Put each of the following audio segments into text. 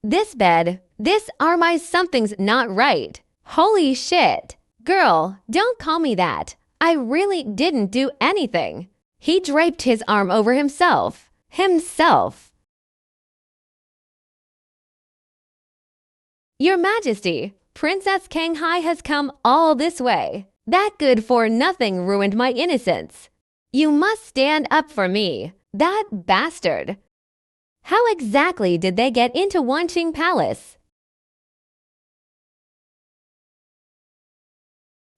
This arm, something's not right. Holy shit. Girl, don't call me that. I really didn't do anything. He draped his arm over himself. Your Majesty, Princess Kanghai has come all this way. That good-for-nothing ruined my innocence. You must stand up for me. That bastard. How exactly did they get into Wanqing Palace?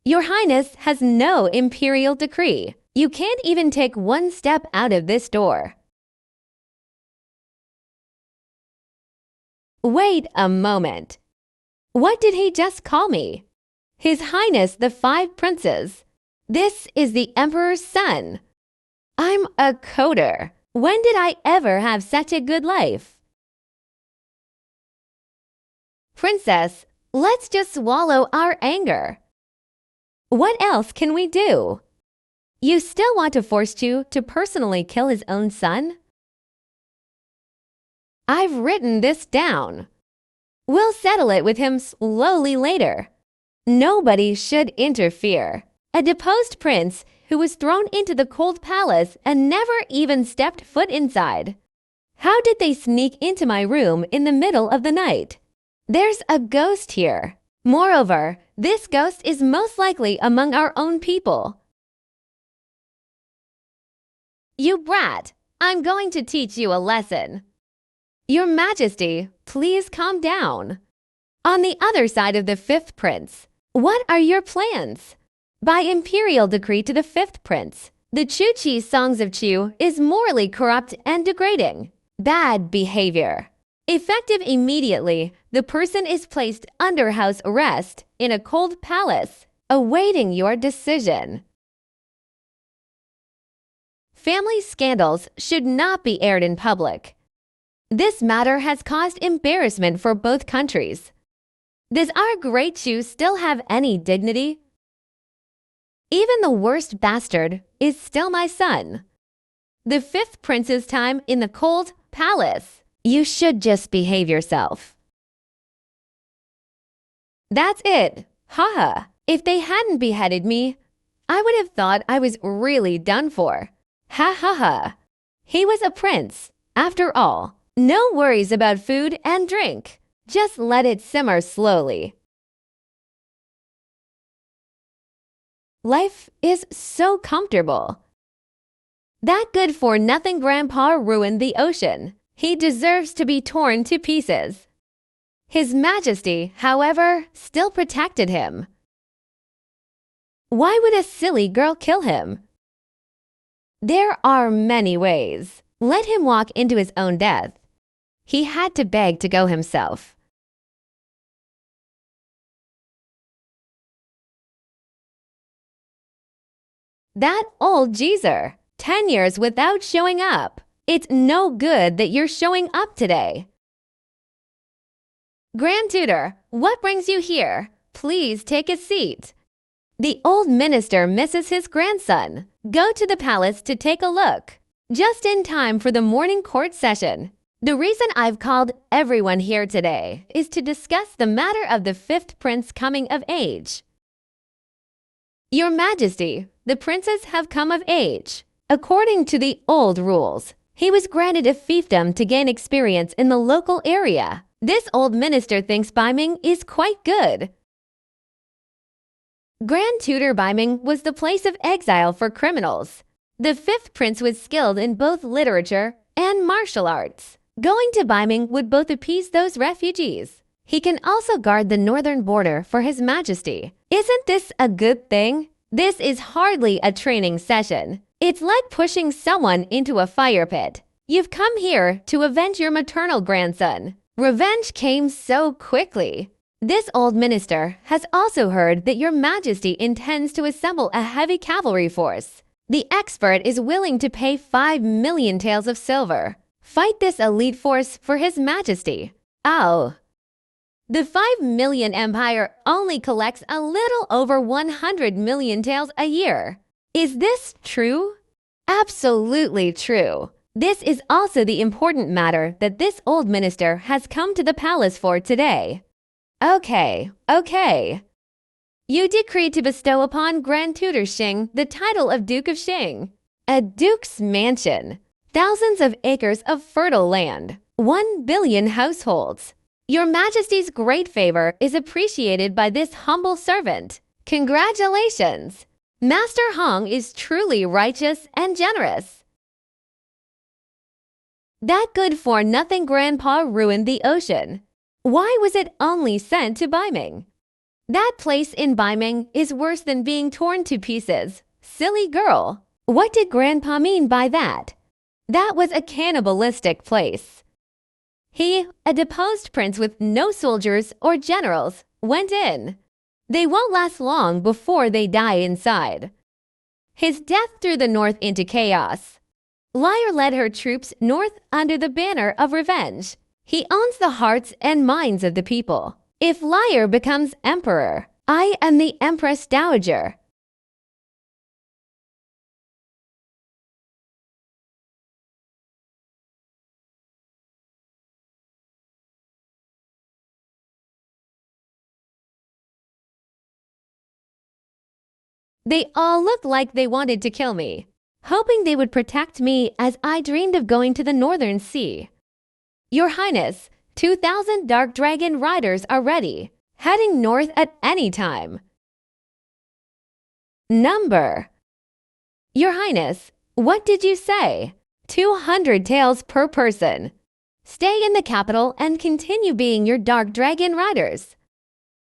Your Highness has no imperial decree. You can't even take one step out of this door. Wait a moment. What did he just call me? His Highness the Five Princes. This is the Emperor's son. I'm a coder. When did I ever have such a good life? Princess, let's just swallow our anger. What else can we do? You still want to force Chu to personally kill his own son? I've written this down. We'll settle it with him slowly later. Nobody should interfere. A deposed prince who was thrown into the cold palace and never even stepped foot inside. How did they sneak into my room in the middle of the night? There's a ghost here. Moreover, this ghost is most likely among our own people. You brat, I'm going to teach you a lesson. Your Majesty, please calm down. On the other side of the fifth prince, what are your plans? By imperial decree to the fifth prince, the Chu Ci Songs of Chu is morally corrupt and degrading. Bad behavior. Effective immediately, the person is placed under house arrest in a cold palace, awaiting your decision. Family scandals should not be aired in public. This matter has caused embarrassment for both countries. Does our Great Chu still have any dignity? Even the worst bastard is still my son. The fifth prince's time in the cold palace. You should just behave yourself. That's it. Haha. If they hadn't beheaded me, I would have thought I was really done for. Ha ha ha. He was a prince, after all. No worries about food and drink. Just let it simmer slowly. Life is so comfortable. That good-for-nothing grandpa ruined the ocean. He deserves to be torn to pieces. His Majesty, however, still protected him. Why would a silly girl kill him? There are many ways. Let him walk into his own death. He had to beg to go himself. That old geezer, 10 years without showing up. It's no good that you're showing up today. Grand Tutor, what brings you here? Please take a seat. The old minister misses his grandson. Go to the palace to take a look. Just in time for the morning court session. The reason I've called everyone here today is to discuss the matter of the fifth prince coming of age. Your Majesty, the princes have come of age. According to the old rules, he was granted a fiefdom to gain experience in the local area. This old minister thinks Beiming is quite good. Grand Tutor Beiming was the place of exile for criminals. The fifth prince was skilled in both literature and martial arts. Going to Beiming would both appease those refugees. He can also guard the northern border for His Majesty. Isn't this a good thing? This is hardly a training session. It's like pushing someone into a fire pit. You've come here to avenge your maternal grandson. Revenge came so quickly. This old minister has also heard that Your Majesty intends to assemble a heavy cavalry force. The expert is willing to pay 5 million taels of silver. Fight this elite force for His Majesty. Oh. The 5 million empire only collects a little over 100 million taels a year. Is this true? Absolutely true. This is also the important matter that this old minister has come to the palace for today. Okay. You decreed to bestow upon Grand Tutor Xing the title of Duke of Xing. A duke's mansion, thousands of acres of fertile land, 1 billion households. Your Majesty's great favor is appreciated by this humble servant. Congratulations! Master Hong is truly righteous and generous. That good-for-nothing grandpa ruined the ocean. Why was it only sent to Beiming? That place in Beiming is worse than being torn to pieces. Silly girl. What did Grandpa mean by that? That was a cannibalistic place. He, a deposed prince with no soldiers or generals, went in. They won't last long before they die inside. His death threw the north into chaos. Liar led her troops north under the banner of revenge. He owns the hearts and minds of the people. If Liar becomes emperor, I am the Empress Dowager. They all looked like they wanted to kill me, hoping they would protect me as I dreamed of going to the Northern Sea. Your Highness, 2,000 Dark Dragon riders are ready, heading north at any time. Number. Your Highness, what did you say? 200 taels per person. Stay in the capital and continue being your Dark Dragon riders.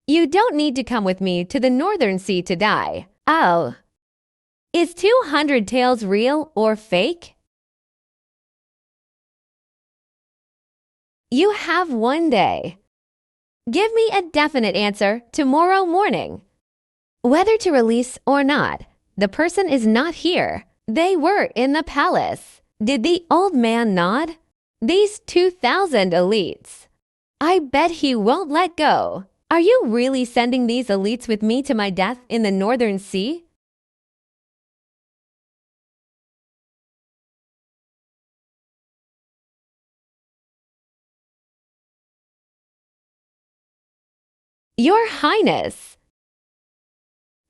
You don't need to come with me to the Northern Sea to die. Oh. Is 200 taels real or fake? You have 1 day. Give me a definite answer tomorrow morning. Whether to release or not, the person is not here. They were in the palace. Did the old man nod? These 2,000 elites. I bet he won't let go. Are you really sending these elites with me to my death in the Northern Sea? Your Highness.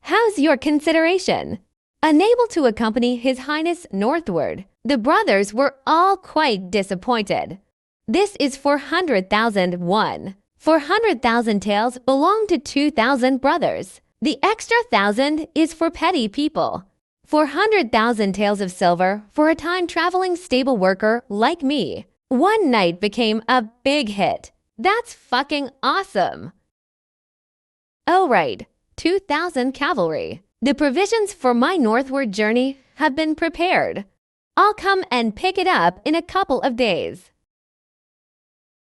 How's your consideration? Unable to accompany His Highness northward, the brothers were all quite disappointed. This is 400,000 won. 400,000 taels belong to 2,000 brothers. The extra 1,000 is for petty people. 400,000 taels of silver for a time-traveling stable worker like me. One night became a big hit. That's fucking awesome. Oh right, 2,000 cavalry. The provisions for my northward journey have been prepared. I'll come and pick it up in a couple of days.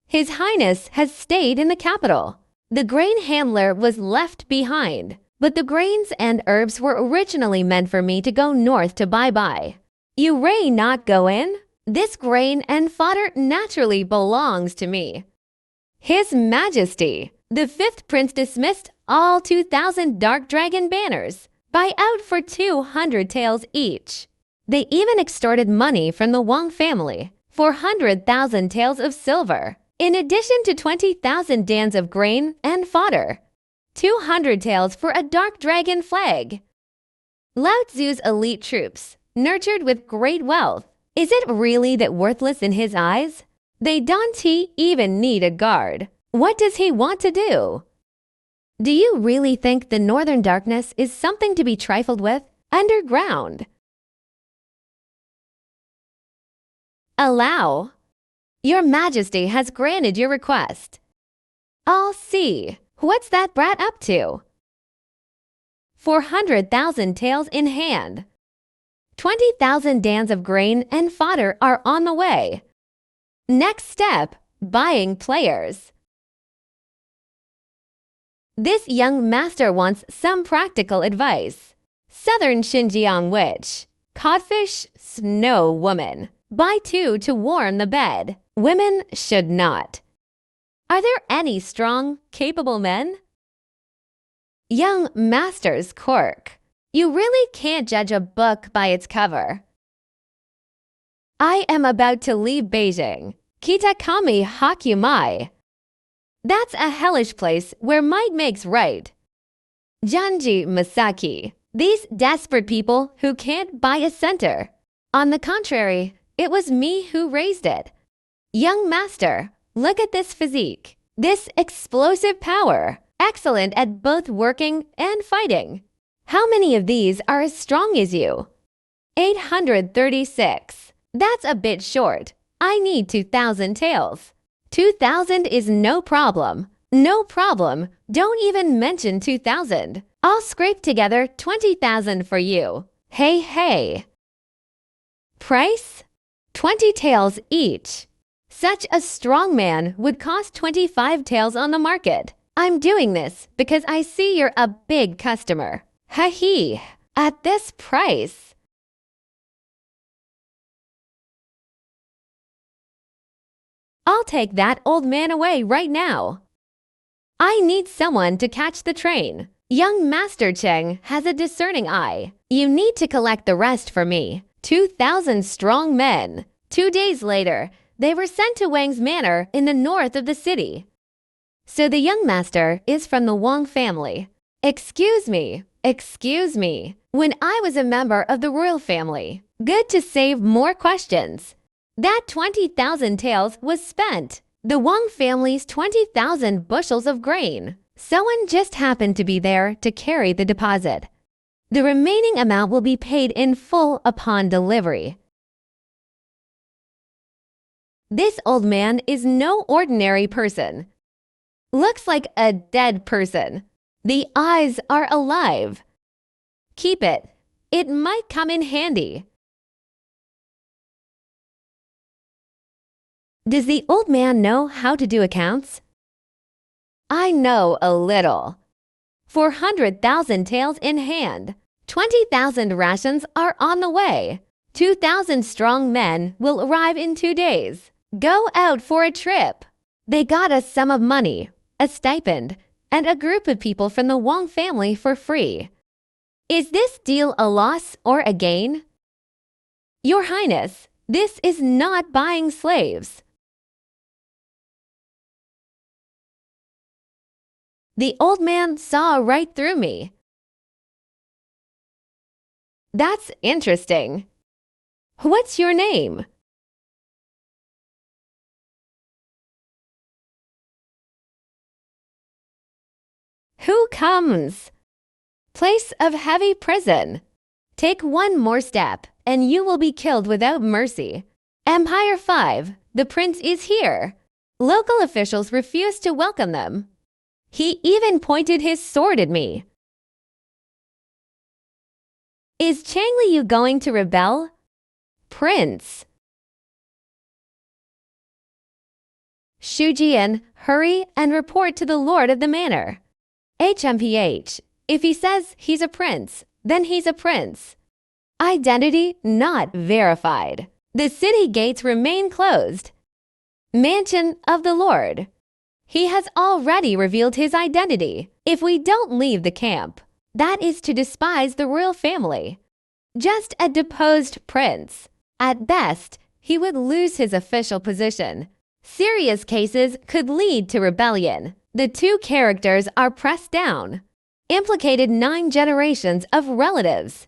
His Highness has stayed in the capital. The grain handler was left behind, but the grains and herbs were originally meant for me to go north to buy. You may not go in. This grain and fodder naturally belongs to me. His Majesty, the 5th Prince dismissed all 2,000 Dark Dragon banners. Buy out for 200 taels each. They even extorted money from the Wang family, 400,000 taels of silver, in addition to 20,000 dans of grain and fodder. 200 taels for a Dark Dragon flag. Lao Tzu's elite troops, nurtured with great wealth. Is it really that worthless in his eyes? They don't even need a guard. What does he want to do? Do you really think the northern darkness is something to be trifled with? Underground. Allow. Your Majesty has granted your request. I'll see. What's that brat up to? 400,000 taels in hand. 20,000 dans of grain and fodder are on the way. Next step, buying players. This young master wants some practical advice. Southern Xinjiang witch. Codfish, snow woman. Buy 2 to warm the bed. Women should not. Are there any strong, capable men? Young master's quirk. You really can't judge a book by its cover. I am about to leave Beijing. Kitakami Hakumai. That's a hellish place where might makes right. Janji Masaki. These desperate people who can't buy a center. On the contrary, it was me who raised it. Young master, look at this physique. This explosive power. Excellent at both working and fighting. How many of these are as strong as you? 836. That's a bit short. I need 2,000 taels. 2,000 is no problem. No problem. Don't even mention 2,000. I'll scrape together 20,000 for you. Hey, hey. Price? 20 taels each. Such a strong man would cost 25 taels on the market. I'm doing this because I see you're a big customer. Ha-hee. At this price. I'll take that old man away right now. I need someone to catch the train. Young Master Cheng has a discerning eye. You need to collect the rest for me. 2,000 strong men. 2 days later, they were sent to Wang's manor in the north of the city. So the young master is from the Wang family. Excuse me. When I was a member of the royal family. Good to save more questions. That 20,000 taels was spent. The Wang family's 20,000 bushels of grain. Someone just happened to be there to carry the deposit. The remaining amount will be paid in full upon delivery. This old man is no ordinary person. Looks like a dead person. The eyes are alive. Keep it. It might come in handy. Does the old man know how to do accounts? I know a little. 400,000 taels in hand. 20,000 rations are on the way. 2,000 strong men will arrive in 2 days. Go out for a trip. They got a sum of money, a stipend, and a group of people from the Wang family for free. Is this deal a loss or a gain? Your Highness, this is not buying slaves. The old man saw right through me. That's interesting. What's your name? Who comes? Place of heavy prison. Take one more step, and you will be killed without mercy. Empire 5, the prince is here. Local officials refuse to welcome them. He even pointed his sword at me. Is Chang Liu going to rebel? Prince. Chu Ci, hurry and report to the lord of the manor. HMPH. If he says he's a prince, then he's a prince. Identity not verified. The city gates remain closed. Mansion of the Lord. He has already revealed his identity. If we don't leave the camp, that is to despise the royal family. Just a deposed prince. At best, he would lose his official position. Serious cases could lead to rebellion. The two characters are pressed down. Implicated 9 generations of relatives.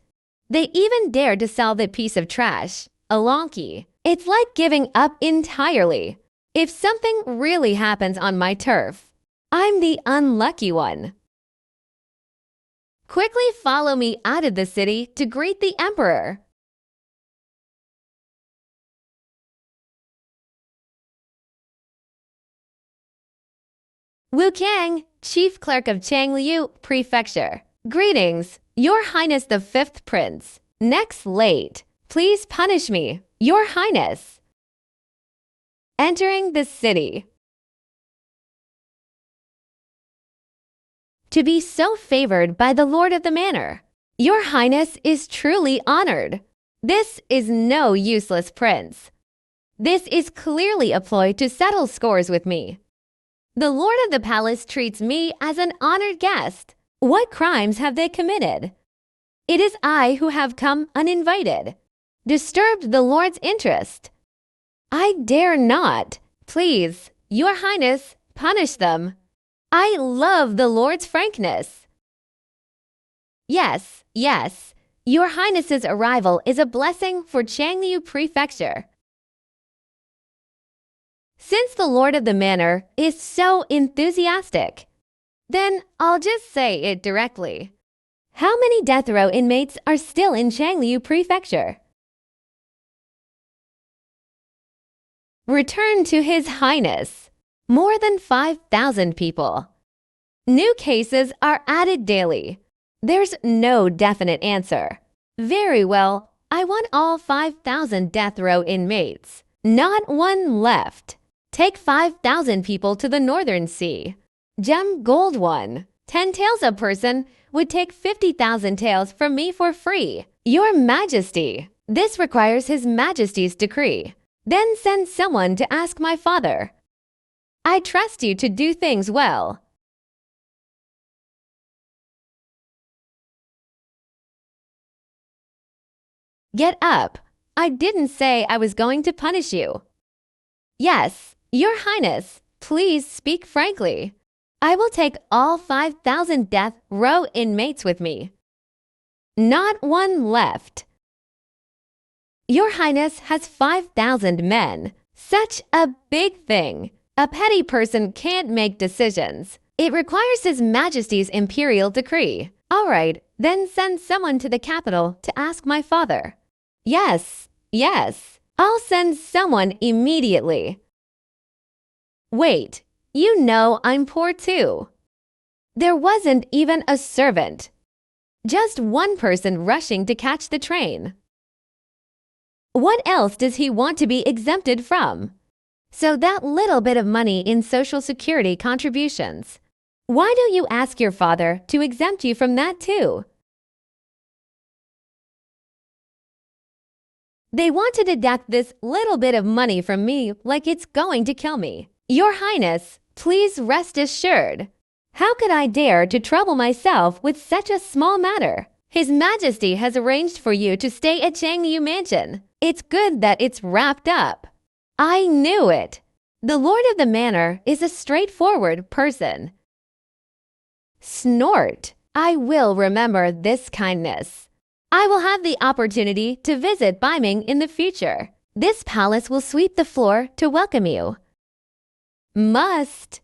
They even dared to sell the piece of trash, a lonky. It's like giving up entirely. If something really happens on my turf, I'm the unlucky one. Quickly follow me out of the city to greet the emperor. Wu Kang, Chief Clerk of Changliu Prefecture. Greetings, Your Highness the 5th Prince. Next late. Please punish me, Your Highness. Entering the city. To be so favored by the lord of the manor. Your Highness is truly honored. This is no useless prince. This is clearly a ploy to settle scores with me. The lord of the palace treats me as an honored guest. What crimes have they committed? It is I who have come uninvited. disturbed the Lord's interest. I dare not. Please, Your Highness, punish them. I love the Lord's frankness. Yes, yes. Your Highness's arrival is a blessing for Changliu Prefecture. Since the Lord of the Manor is so enthusiastic, then I'll just say it directly. How many death row inmates are still in Changliu Prefecture? Return to His Highness. More than 5,000 people. New cases are added daily. There's no definite answer. Very well, I want all 5,000 death row inmates. Not one left. Take 5,000 people to the Northern Sea. Gem Gold 1. 10 taels a person would take 50,000 taels from me for free. Your Majesty. This requires His Majesty's decree. Then send someone to ask my father. I trust you to do things well. Get up. I didn't say I was going to punish you. Yes, Your Highness, please speak frankly. I will take all 5,000 death row inmates with me. Not one left. Your Highness has 5,000 men. Such a big thing. A petty person can't make decisions. It requires His Majesty's imperial decree. All right, then send someone to the capital to ask my father. Yes, yes. I'll send someone immediately. Wait, you know I'm poor too. There wasn't even a servant. Just one person rushing to catch the train. What else does he want to be exempted from? So that little bit of money in Social Security contributions. Why don't you ask your father to exempt you from that too? They want to deduct this little bit of money from me like it's going to kill me. Your Highness, please rest assured. How could I dare to trouble myself with such a small matter? His Majesty has arranged for you to stay at Changliu Mansion. It's good that it's wrapped up. I knew it. The Lord of the Manor is a straightforward person. Snort. I will remember this kindness. I will have the opportunity to visit Beiming in the future. This palace will sweep the floor to welcome you. Must.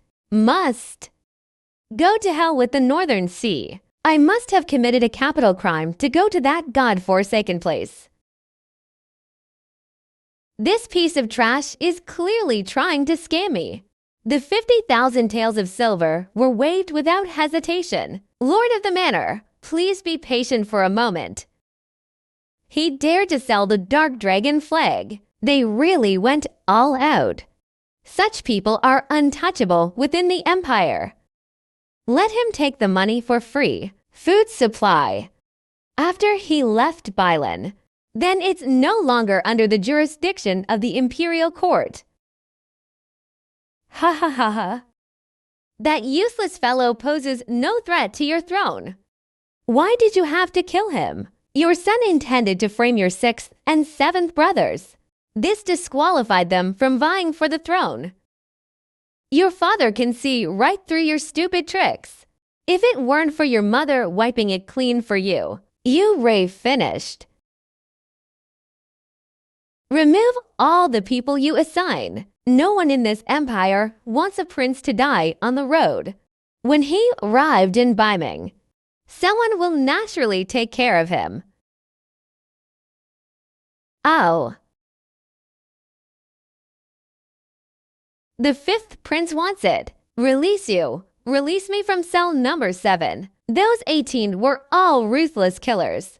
Go to hell with the Northern Sea. I must have committed a capital crime to go to that God-forsaken place. This piece of trash is clearly trying to scam me. The 50,000 taels of silver were waived without hesitation. Lord of the Manor, please be patient for a moment. He dared to sell the Dark Dragon flag. They really went all out. Such people are untouchable within the Empire. Let him take the money for free. Food supply. After he left Bailan, then it's no longer under the jurisdiction of the Imperial Court. Ha ha ha ha. That useless fellow poses no threat to your throne. Why did you have to kill him? Your son intended to frame your 6th and 7th brothers. This disqualified them from vying for the throne. Your father can see right through your stupid tricks. If it weren't for your mother wiping it clean for you, you'd finished. Remove all the people you assign. No one in this empire wants a prince to die on the road. When he arrived in Beiming, someone will naturally take care of him. Oh. The 5th prince wants it. Release you. Release me from cell number 7. Those 18 were all ruthless killers.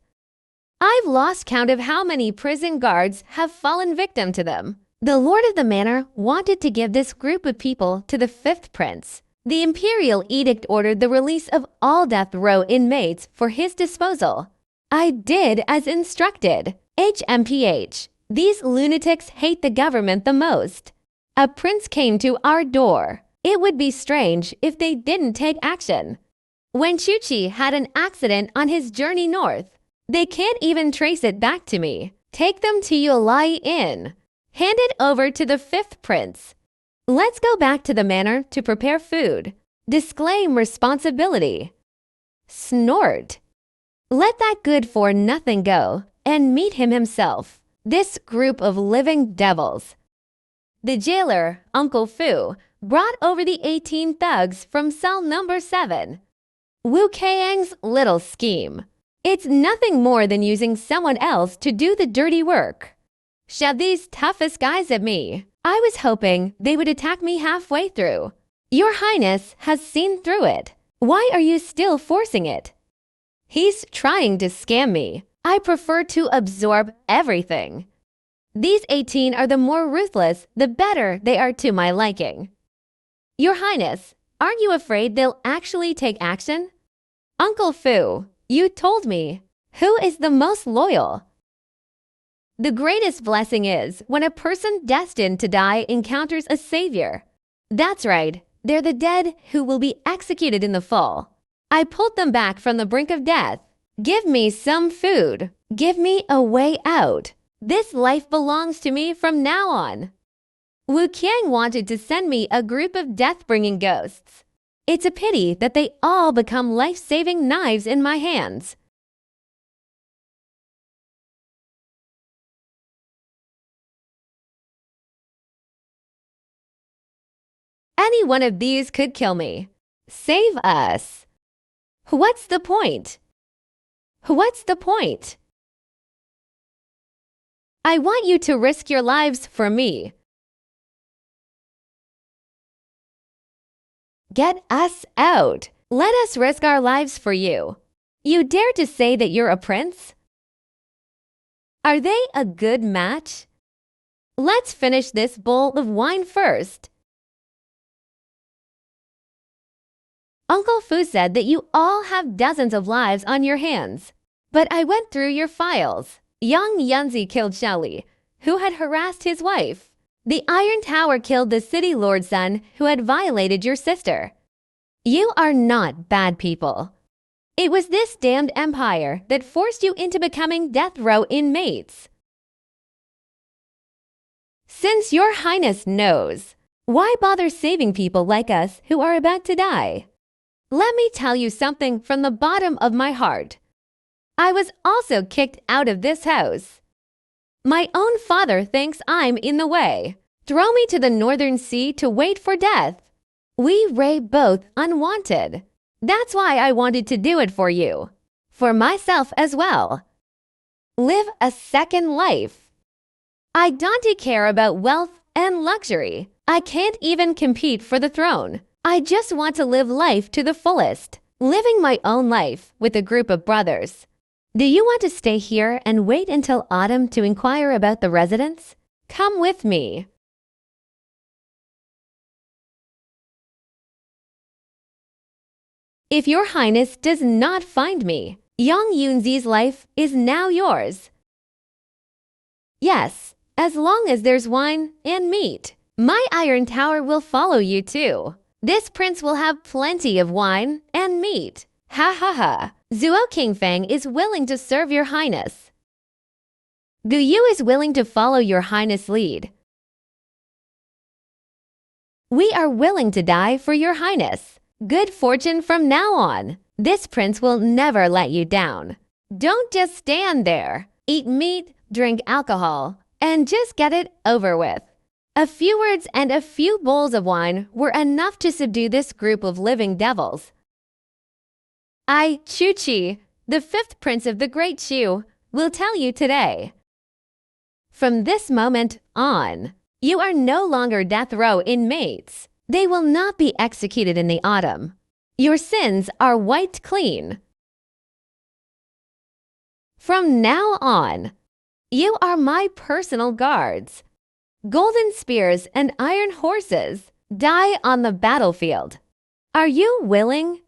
I've lost count of how many prison guards have fallen victim to them. The Lord of the Manor wanted to give this group of people to the 5th prince. The imperial edict ordered the release of all death row inmates for his disposal. I did as instructed. HMPH. These lunatics hate the government the most. A prince came to our door. It would be strange if they didn't take action. When Chu Ci had an accident on his journey north, they can't even trace it back to me. Take them to Yulai Inn. Hand it over to the fifth prince. Let's go back to the manor to prepare food. Disclaim responsibility. Snort. Let that good-for-nothing go and meet him himself. This group of living devils. The jailer, Uncle Fu, brought over the 18 thugs from cell number 7. Wu Kang's little scheme. It's nothing more than using someone else to do the dirty work. Shove these toughest guys at me. I was hoping they would attack me halfway through. Your Highness has seen through it. Why are you still forcing it? He's trying to scam me. I prefer to absorb everything. These 18 are the more ruthless, the better they are to my liking. Your Highness, aren't you afraid they'll actually take action? Uncle Fu, you told me. Who is the most loyal? The greatest blessing is when a person destined to die encounters a savior. That's right, they're the dead who will be executed in the fall. I pulled them back from the brink of death. Give me some food. Give me a way out. This life belongs to me from now on. Wu Qiang wanted to send me a group of death-bringing ghosts. It's a pity that they all become life-saving knives in my hands. Any one of these could kill me. Save us. What's the point? What's the point? I want you to risk your lives for me. Get us out. Let us risk our lives for you. You dare to say that you're a prince? Are they a good match? Let's finish this bowl of wine first. Uncle Fu said that you all have dozens of lives on your hands. But I went through your files. Young Yunzi killed Shaoli, who had harassed his wife. The Iron Tower killed the city lord's son who had violated your sister. You are not bad people. It was this damned empire that forced you into becoming death row inmates. Since your Highness knows, why bother saving people like us who are about to die? Let me tell you something from the bottom of my heart. I was also kicked out of this house. My own father thinks I'm in the way. Throw me to the northern sea to wait for death. We Ray both unwanted. That's why I wanted to do it for you. For myself as well. Live a second life. I don't care about wealth and luxury. I can't even compete for the throne. I just want to live life to the fullest. Living my own life with a group of brothers. Do you want to stay here and wait until autumn to inquire about the residents? Come with me. If your Highness does not find me, young Yunzi's life is now yours. Yes, as long as there's wine and meat. My Iron Tower will follow you too. This prince will have plenty of wine and meat. Ha ha ha. Zuo Qingfang is willing to serve your Highness. Gu Yu is willing to follow your Highness' lead. We are willing to die for your Highness. Good fortune from now on. This prince will never let you down. Don't just stand there. Eat meat, drink alcohol, and just get it over with. A few words and a few bowls of wine were enough to subdue this group of living devils. I, Chu Ci, the fifth prince of the Great Chu, will tell you today. From this moment on, you are no longer death row inmates. They will not be executed in the autumn. Your sins are wiped clean. From now on, you are my personal guards. Golden spears and iron horses die on the battlefield. Are you willing?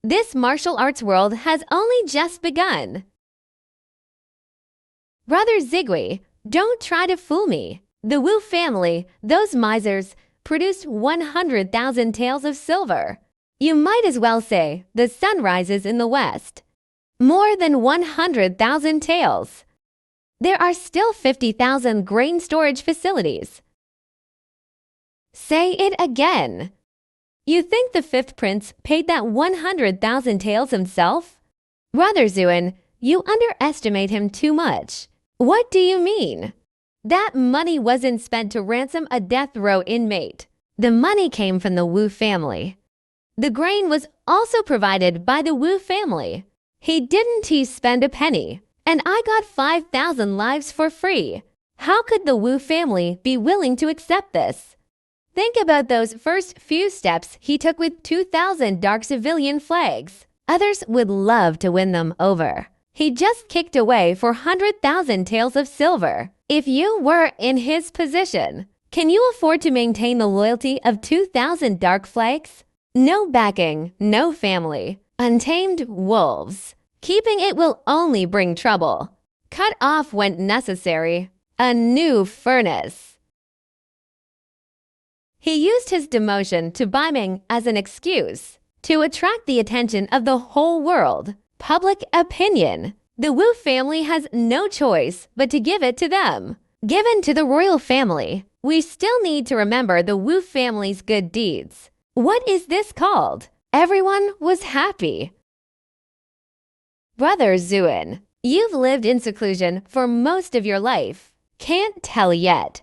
This martial arts world has only just begun. Brother Zigui, don't try to fool me. The Wu family, those misers, produced 100,000 taels of silver. You might as well say the sun rises in the west. More than 100,000 taels. There are still 50,000 grain storage facilities. Say it again. You think the fifth prince paid that 100,000 taels himself? Brother Zuin, you underestimate him too much. What do you mean? That money wasn't spent to ransom a death row inmate. The money came from the Wu family. The grain was also provided by the Wu family. He spend a penny, and I got 5,000 lives for free. How could the Wu family be willing to accept this? Think about those first few steps he took with 2,000 dark civilian flags. Others would love to win them over. He just kicked away 400,000 taels of silver. If you were in his position, can you afford to maintain the loyalty of 2,000 dark flags? No backing, no family. Untamed wolves. Keeping it will only bring trouble. Cut off when necessary. A new furnace. He used his demotion to Beiming as an excuse to attract the attention of the whole world. Public opinion. The Wu family has no choice but to give it to them. Given to the royal family, we still need to remember the Wu family's good deeds. What is this called? Everyone was happy. Brother Zuin, you've lived in seclusion for most of your life. Can't tell yet.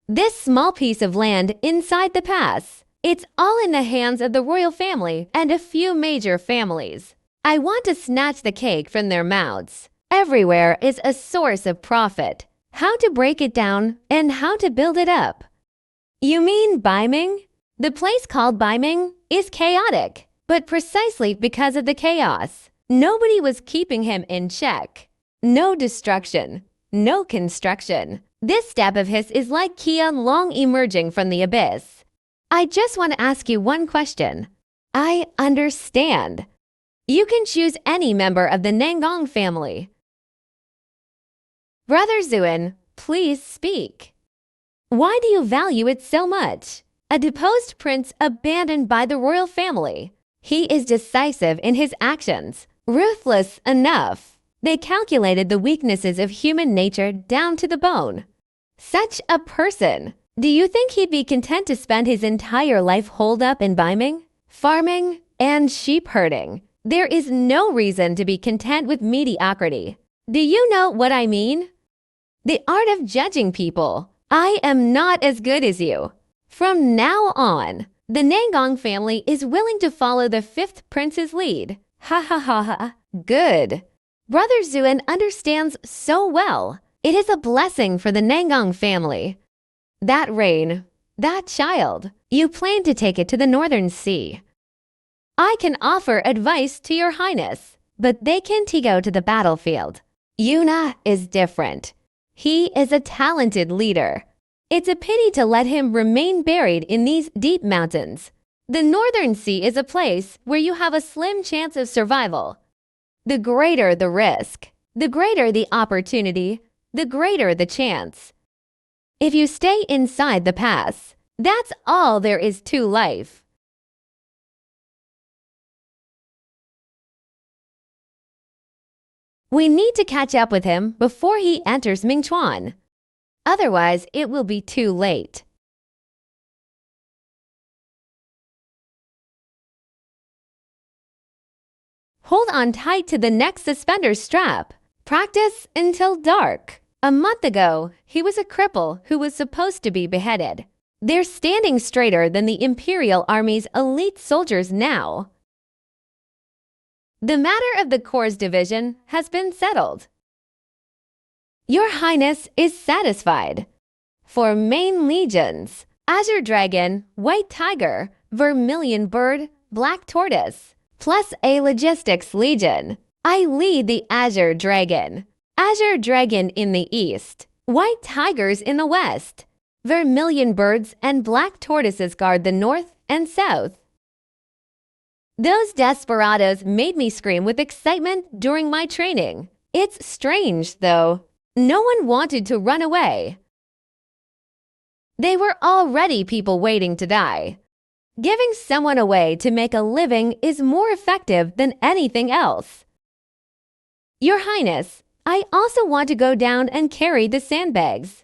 This small piece of land inside the pass, it's all in the hands of the royal family and a few major families. I want to snatch the cake from their mouths. Everywhere is a source of profit. How to break it down and how to build it up. You mean Beiming? The place called Beiming is chaotic, but precisely because of the chaos, nobody was keeping him in check. No destruction, no construction. This step of his is like Qian Long emerging from the abyss. I just want to ask you one question. I understand. You can choose any member of the Nangang family. Brother Zuin, please speak. Why do you value it so much? A deposed prince abandoned by the royal family. He is decisive in his actions, ruthless enough. They calculated the weaknesses of human nature down to the bone. Such a person. Do you think he'd be content to spend his entire life holed up in Beiming, farming, and sheep herding? There is no reason to be content with mediocrity. Do you know what I mean? The art of judging people. I am not as good as you. From now on, the Nangang family is willing to follow the fifth prince's lead. Ha ha ha ha. Good. Brother Zuin understands so well. It is a blessing for the Nangang family. That rain, that child, you plan to take it to the northern sea. I can offer advice to your highness, but they can't go to the battlefield. Yuna is different. He is a talented leader. It's a pity to let him remain buried in these deep mountains. The northern sea is a place where you have a slim chance of survival. The greater the risk, the greater the opportunity, the greater the chance. If you stay inside the pass, that's all there is to life. We need to catch up with him before he enters Mingchuan. Otherwise, it will be too late. Hold on tight to the next suspender strap. Practice until dark. A month ago, he was a cripple who was supposed to be beheaded. They're standing straighter than the Imperial Army's elite soldiers now. The matter of the Corps division has been settled. Your Highness is satisfied. For main legions, Azure Dragon, White Tiger, Vermilion Bird, Black Tortoise, plus a Logistics Legion. I lead the Azure Dragon. Azure Dragon in the east, White Tigers in the west. Vermilion Birds and Black Tortoises guard the north and south. Those desperados made me scream with excitement during my training. It's strange, though. No one wanted to run away. They were already people waiting to die. Giving someone away to make a living is more effective than anything else. Your Highness, I also want to go down and carry the sandbags.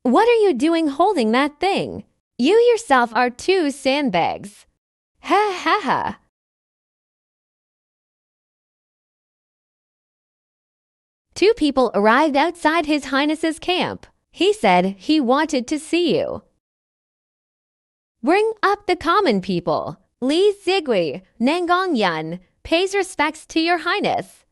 What are you doing holding that thing? You yourself are 2 sandbags. Ha ha ha. Two people arrived outside His Highness's camp. He said he wanted to see you. Bring up the common people. Li Zigui, Nangong Yan, pays respects to your Highness.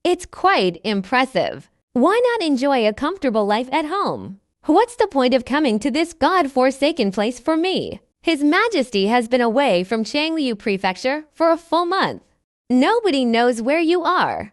It's quite impressive. Why not enjoy a comfortable life at home? What's the point of coming to this god-forsaken place for me? His Majesty has been away from Changliu Prefecture for a full month. Nobody knows where you are.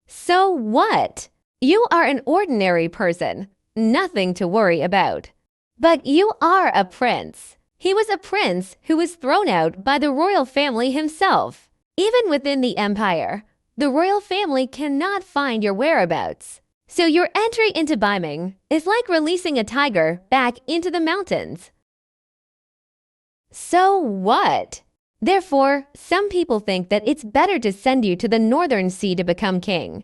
So what? You are an ordinary person, nothing to worry about. But you are a prince. He was a prince who was thrown out by the royal family himself. Even within the empire, the royal family cannot find your whereabouts. So your entry into Beiming is like releasing a tiger back into the mountains. So what? Therefore, some people think that it's better to send you to the northern sea to become king.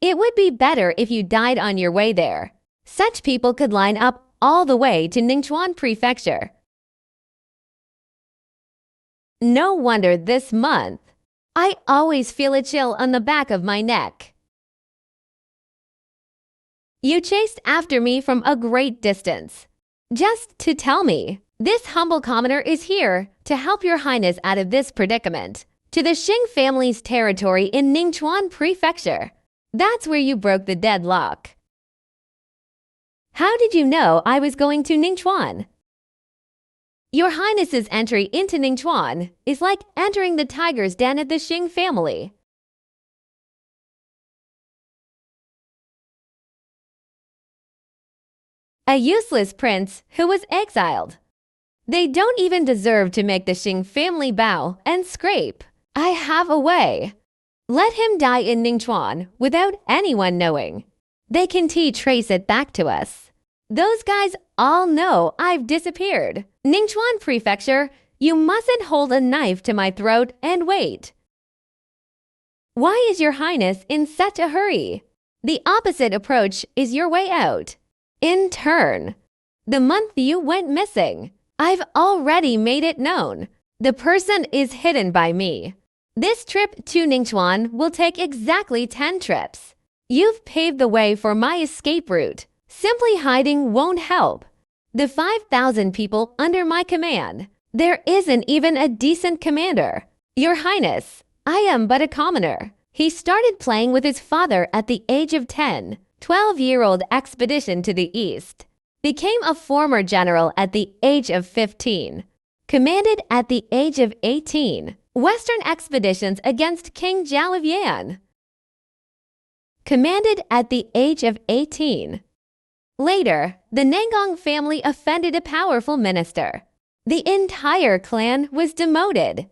It would be better if you died on your way there. Such people could line up all the way to Ningchuan Prefecture. No wonder this month, I always feel a chill on the back of my neck. You chased after me from a great distance, just to tell me, this humble commoner is here to help your Highness out of this predicament, to the Xing family's territory in Ningchuan Prefecture. That's where you broke the deadlock. How did you know I was going to Ningchuan? Your Highness's entry into Ningchuan is like entering the tiger's den of the Xing family. A useless prince who was exiled. They don't even deserve to make the Xing family bow and scrape. I have a way. Let him die in Ningchuan without anyone knowing. They can trace it back to us. Those guys all know I've disappeared. Ningchuan Prefecture, you mustn't hold a knife to my throat and wait. Why is your Highness in such a hurry? The opposite approach is your way out. In turn, the month you went missing, I've already made it known. The person is hidden by me. This trip to Ningchuan will take exactly 10 trips. You've paved the way for my escape route. Simply hiding won't help. The 5,000 people under my command, there isn't even a decent commander. Your Highness, I am but a commoner. He started playing with his father at the age of 10, 12-year-old expedition to the east. Became a former general at the age of 15. Commanded at the age of 18. Western expeditions against King Zhao of Yan. Commanded at the age of 18. Later, the Nangong family offended a powerful minister. The entire clan was demoted.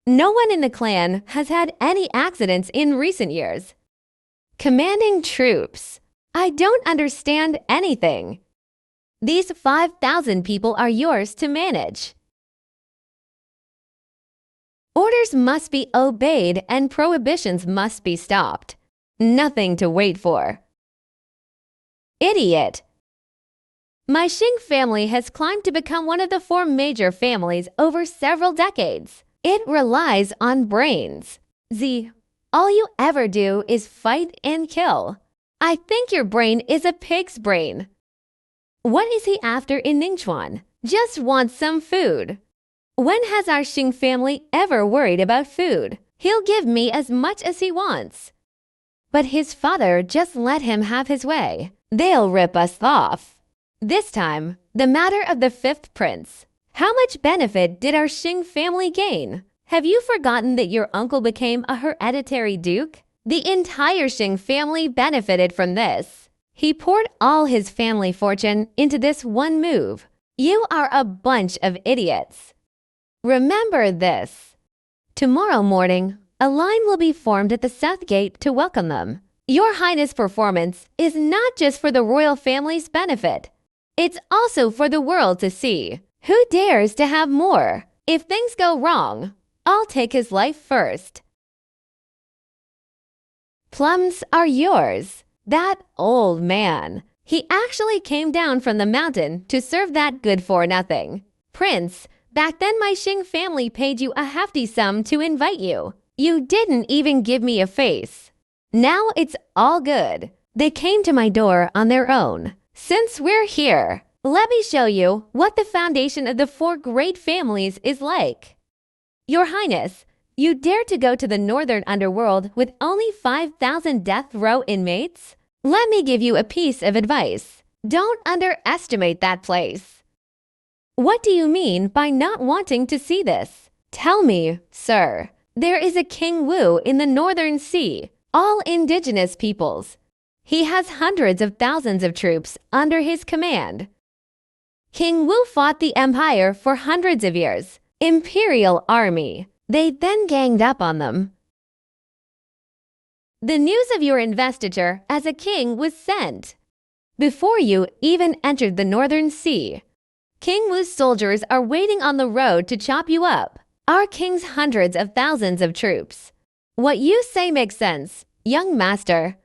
No one in the clan has had any accidents in recent years. Commanding troops. I don't understand anything. These 5,000 people are yours to manage. Orders must be obeyed and prohibitions must be stopped. Nothing to wait for. Idiot! My Xing family has climbed to become one of the 4 major families over several decades. It relies on brains. All you ever do is fight and kill. I think your brain is a pig's brain. What is he after in Ningchuan? Just wants some food. When has our Xing family ever worried about food? He'll give me as much as he wants. But his father just let him have his way. They'll rip us off. This time, the matter of the 5th prince. How much benefit did our Xing family gain? Have you forgotten that your uncle became a hereditary duke? The entire Xing family benefited from this. He poured all his family fortune into this one move. You are a bunch of idiots. Remember this. Tomorrow morning, a line will be formed at the south gate to welcome them. Your Highness' performance is not just for the royal family's benefit. It's also for the world to see. Who dares to have more? If things go wrong, I'll take his life first. Plums are yours. That old man. He actually came down from the mountain to serve that good-for-nothing. Prince, back then my Xing family paid you a hefty sum to invite you. You didn't even give me a face. Now it's all good. They came to my door on their own. Since we're here, let me show you what the foundation of the 4 great families is like. Your Highness, you dare to go to the northern underworld with only 5,000 death row inmates? Let me give you a piece of advice. Don't underestimate that place. What do you mean by not wanting to see this? Tell me, sir. There is a King Wu in the Northern Sea, all indigenous peoples. He has hundreds of thousands of troops under his command. King Wu fought the empire for hundreds of years. Imperial army. They then ganged up on them. The news of your investiture as a king was sent before you even entered the Northern Sea. King Wu's soldiers are waiting on the road to chop you up. Our king's hundreds of thousands of troops. What you say makes sense, young master.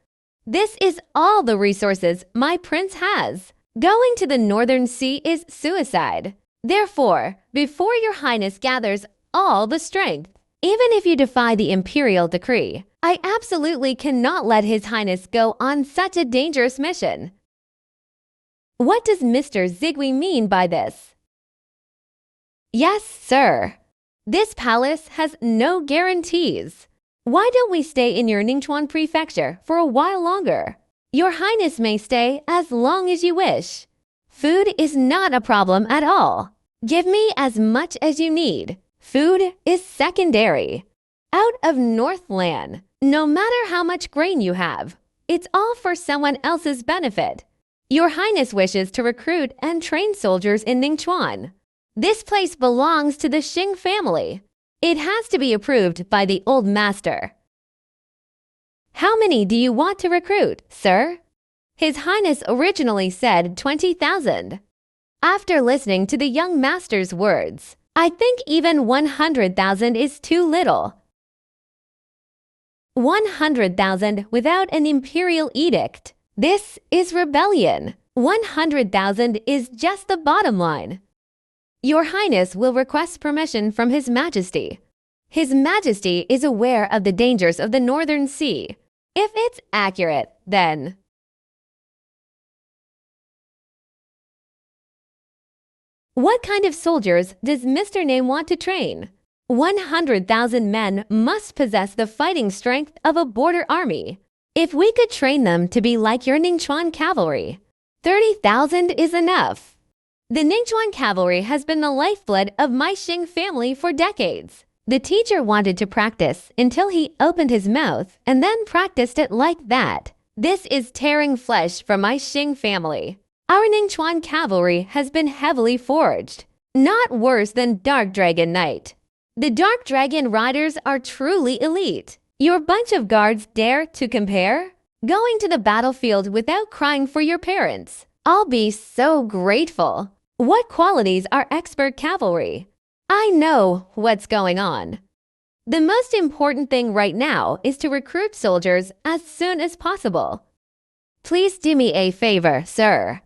This is all the resources my prince has. Going to the Northern Sea is suicide. Therefore, before your highness gathers all the strength, even if you defy the imperial decree, I absolutely cannot let his highness go on such a dangerous mission. What does Mr. Zigui mean by this? Yes, sir. This palace has no guarantees. Why don't we stay in your Ningchuan prefecture for a while longer? Your highness may stay as long as you wish. Food is not a problem at all. Give me as much as you need. Food is secondary. Out of Northland, no matter how much grain you have, it's all for someone else's benefit. Your highness wishes to recruit and train soldiers in Ningchuan. This place belongs to the Xing family. It has to be approved by the old master. How many do you want to recruit, sir? His highness originally said 20,000. After listening to the young master's words, I think even 100,000 is too little. 100,000 without an imperial edict. This is rebellion. 100,000 is just the bottom line. Your Highness will request permission from His Majesty. His Majesty is aware of the dangers of the Northern Sea. If it's accurate, then. What kind of soldiers does Mr. Name want to train? 100,000 men must possess the fighting strength of a border army. If we could train them to be like your Ningchuan cavalry, 30,000 is enough. The Ningchuan cavalry has been the lifeblood of my Xing family for decades. The teacher wanted to practice until he opened his mouth and then practiced it like that. This is tearing flesh from my Xing family. Our Ningchuan cavalry has been heavily forged, not worse than Dark Dragon Knight. The Dark Dragon riders are truly elite. Your bunch of guards dare to compare? Going to the battlefield without crying for your parents. I'll be so grateful. What qualities are expert cavalry? I know what's going on. The most important thing right now is to recruit soldiers as soon as possible. Please do me a favor, sir.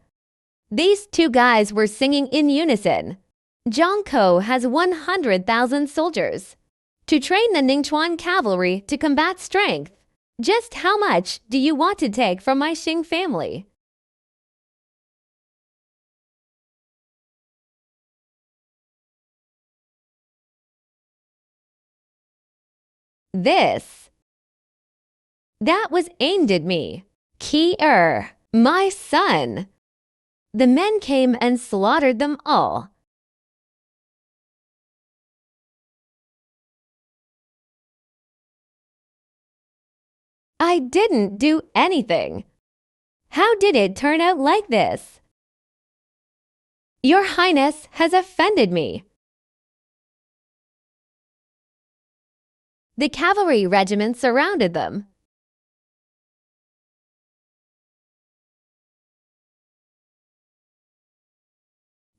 These two guys were singing in unison. Zhangko has 100,000 soldiers. To train the Ningchuan cavalry to combat strength, just how much do you want to take from my Xing family? That was aimed at me. Ki-er, my son. The men came and slaughtered them all. I didn't do anything. How did it turn out like this? Your Highness has offended me. The cavalry regiment surrounded them.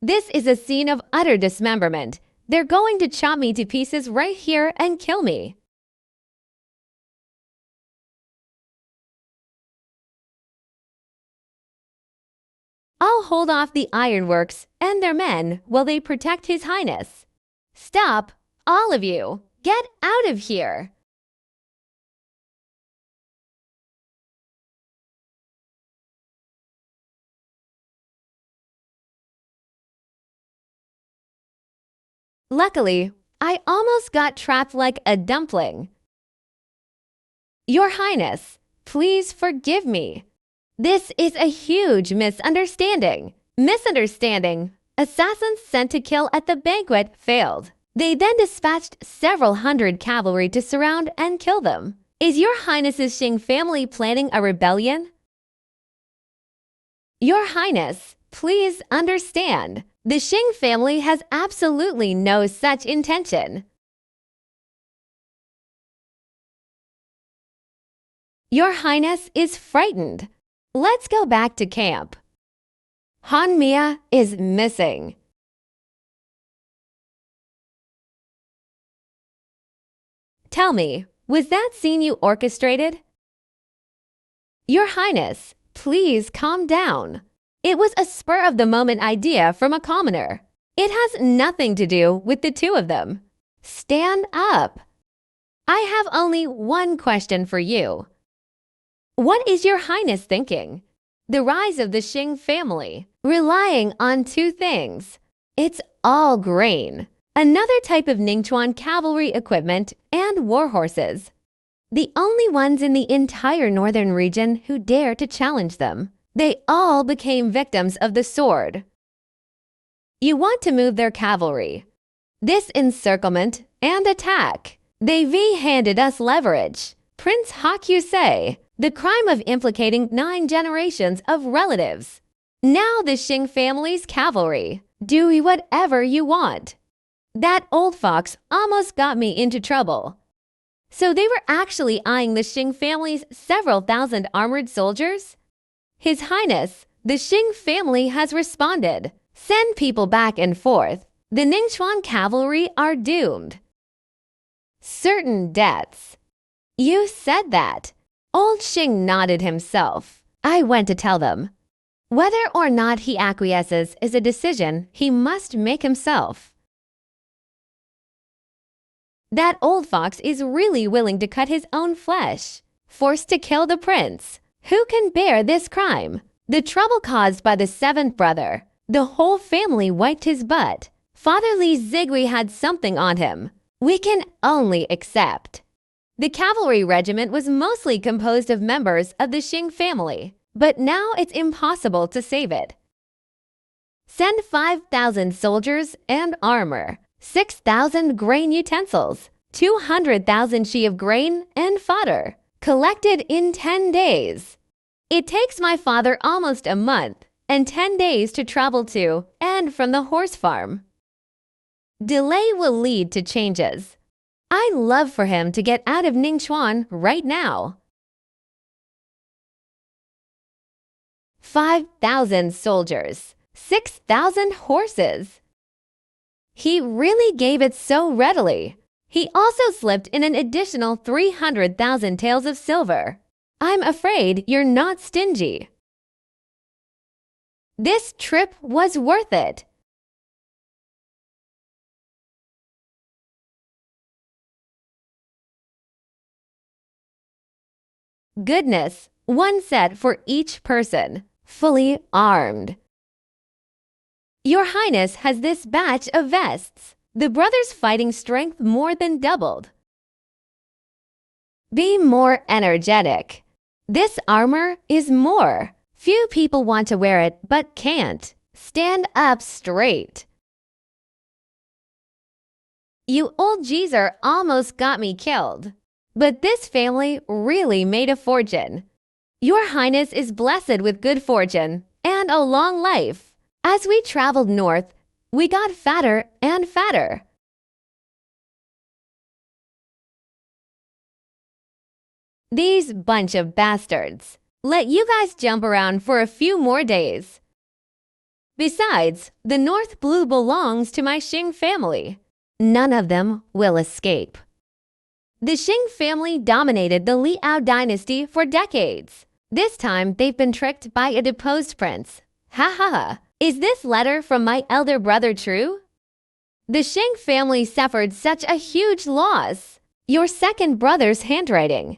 This is a scene of utter dismemberment. They're going to chop me to pieces right here and kill me. I'll hold off the ironworks and their men while they protect His Highness. Stop, all of you! Get out of here! Luckily, I almost got trapped like a dumpling. Your Highness, please forgive me. This is a huge misunderstanding. Assassins sent to kill at the banquet failed. They then dispatched several hundred cavalry to surround and kill them. Is Your Highness's Xing family planning a rebellion? Your Highness, please understand. The Xing family has absolutely no such intention. Your Highness is frightened. Let's go back to camp. Han Mia is missing. Tell me, was that scene you orchestrated? Your Highness, please calm down. It was a spur-of-the-moment idea from a commoner. It has nothing to do with the two of them. Stand up. I have only one question for you. What is Your Highness thinking? The rise of the Xing family, relying on two things. It's all grain, another type of Ningchuan cavalry equipment, and war horses. The only ones in the entire northern region who dare to challenge them. They all became victims of the sword. You want to move their cavalry. This encirclement and attack. They've handed us leverage. Prince Chu Ci, the crime of implicating 9 generations of relatives. Now the Xing family's cavalry. Do whatever you want. That old fox almost got me into trouble. So they were actually eyeing the Xing family's several thousand armored soldiers? His Highness, the Xing family has responded. Send people back and forth. The Ningchuan cavalry are doomed. Certain deaths. You said that. Old Xing nodded himself. I went to tell them. Whether or not he acquiesces is a decision he must make himself. That old fox is really willing to cut his own flesh, forced to kill the prince. Who can bear this crime? The trouble caused by the 7th brother. The whole family wiped his butt. Father Li Zigui had something on him. We can only accept. The cavalry regiment was mostly composed of members of the Xing family, but now it's impossible to save it. Send 5,000 soldiers and armor, 6,000 grain utensils, 200,000 she of grain and fodder, collected in 10 days. It takes my father almost a month and 10 days to travel to and from the horse farm. Delay will lead to changes. I love for him to get out of Ningchuan right now. 5,000 soldiers, 6,000 horses. He really gave it so readily. He also slipped in an additional 300,000 taels of silver. I'm afraid you're not stingy. This trip was worth it. Goodness, one set for each person, fully armed. Your Highness has this batch of vests. The brothers' fighting strength more than doubled. Be more energetic. This armor is more. Few people want to wear it but can't. Stand up straight. You old geezer almost got me killed. But this family really made a fortune. Your Highness is blessed with good fortune and a long life. As we traveled north, we got fatter and fatter. These bunch of bastards. Let you guys jump around for a few more days. Besides, the North Blue belongs to my Xing family. None of them will escape. The Xing family dominated the Liao dynasty for decades. This time, they've been tricked by a deposed prince. Ha ha ha. Is this letter from my elder brother true? The Xing family suffered such a huge loss. Your second brother's handwriting.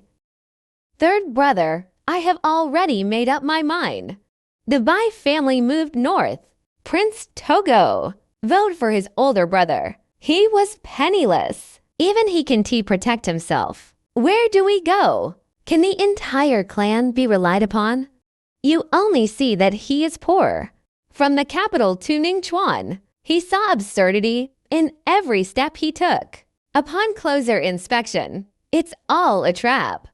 Third brother, I have already made up my mind. The Bai family moved north. Prince Togo. Vote for his older brother. He was penniless. Even he can protect himself. Where do we go? Can the entire clan be relied upon? You only see that he is poor. From the capital to Ningchuan, he saw absurdity in every step he took. Upon closer inspection, it's all a trap.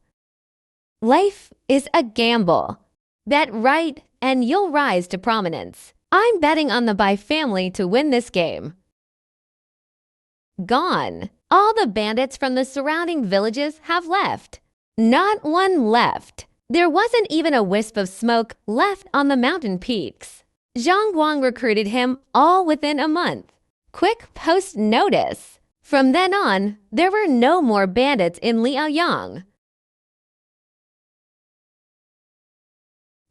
Life is a gamble. Bet right and you'll rise to prominence. I'm betting on the Bai family to win this game. Gone. All the bandits from the surrounding villages have left. Not one left. There wasn't even a wisp of smoke left on the mountain peaks. Zhang Guang recruited him all within a month. Quick post notice. From then on, there were no more bandits in Liaoyang.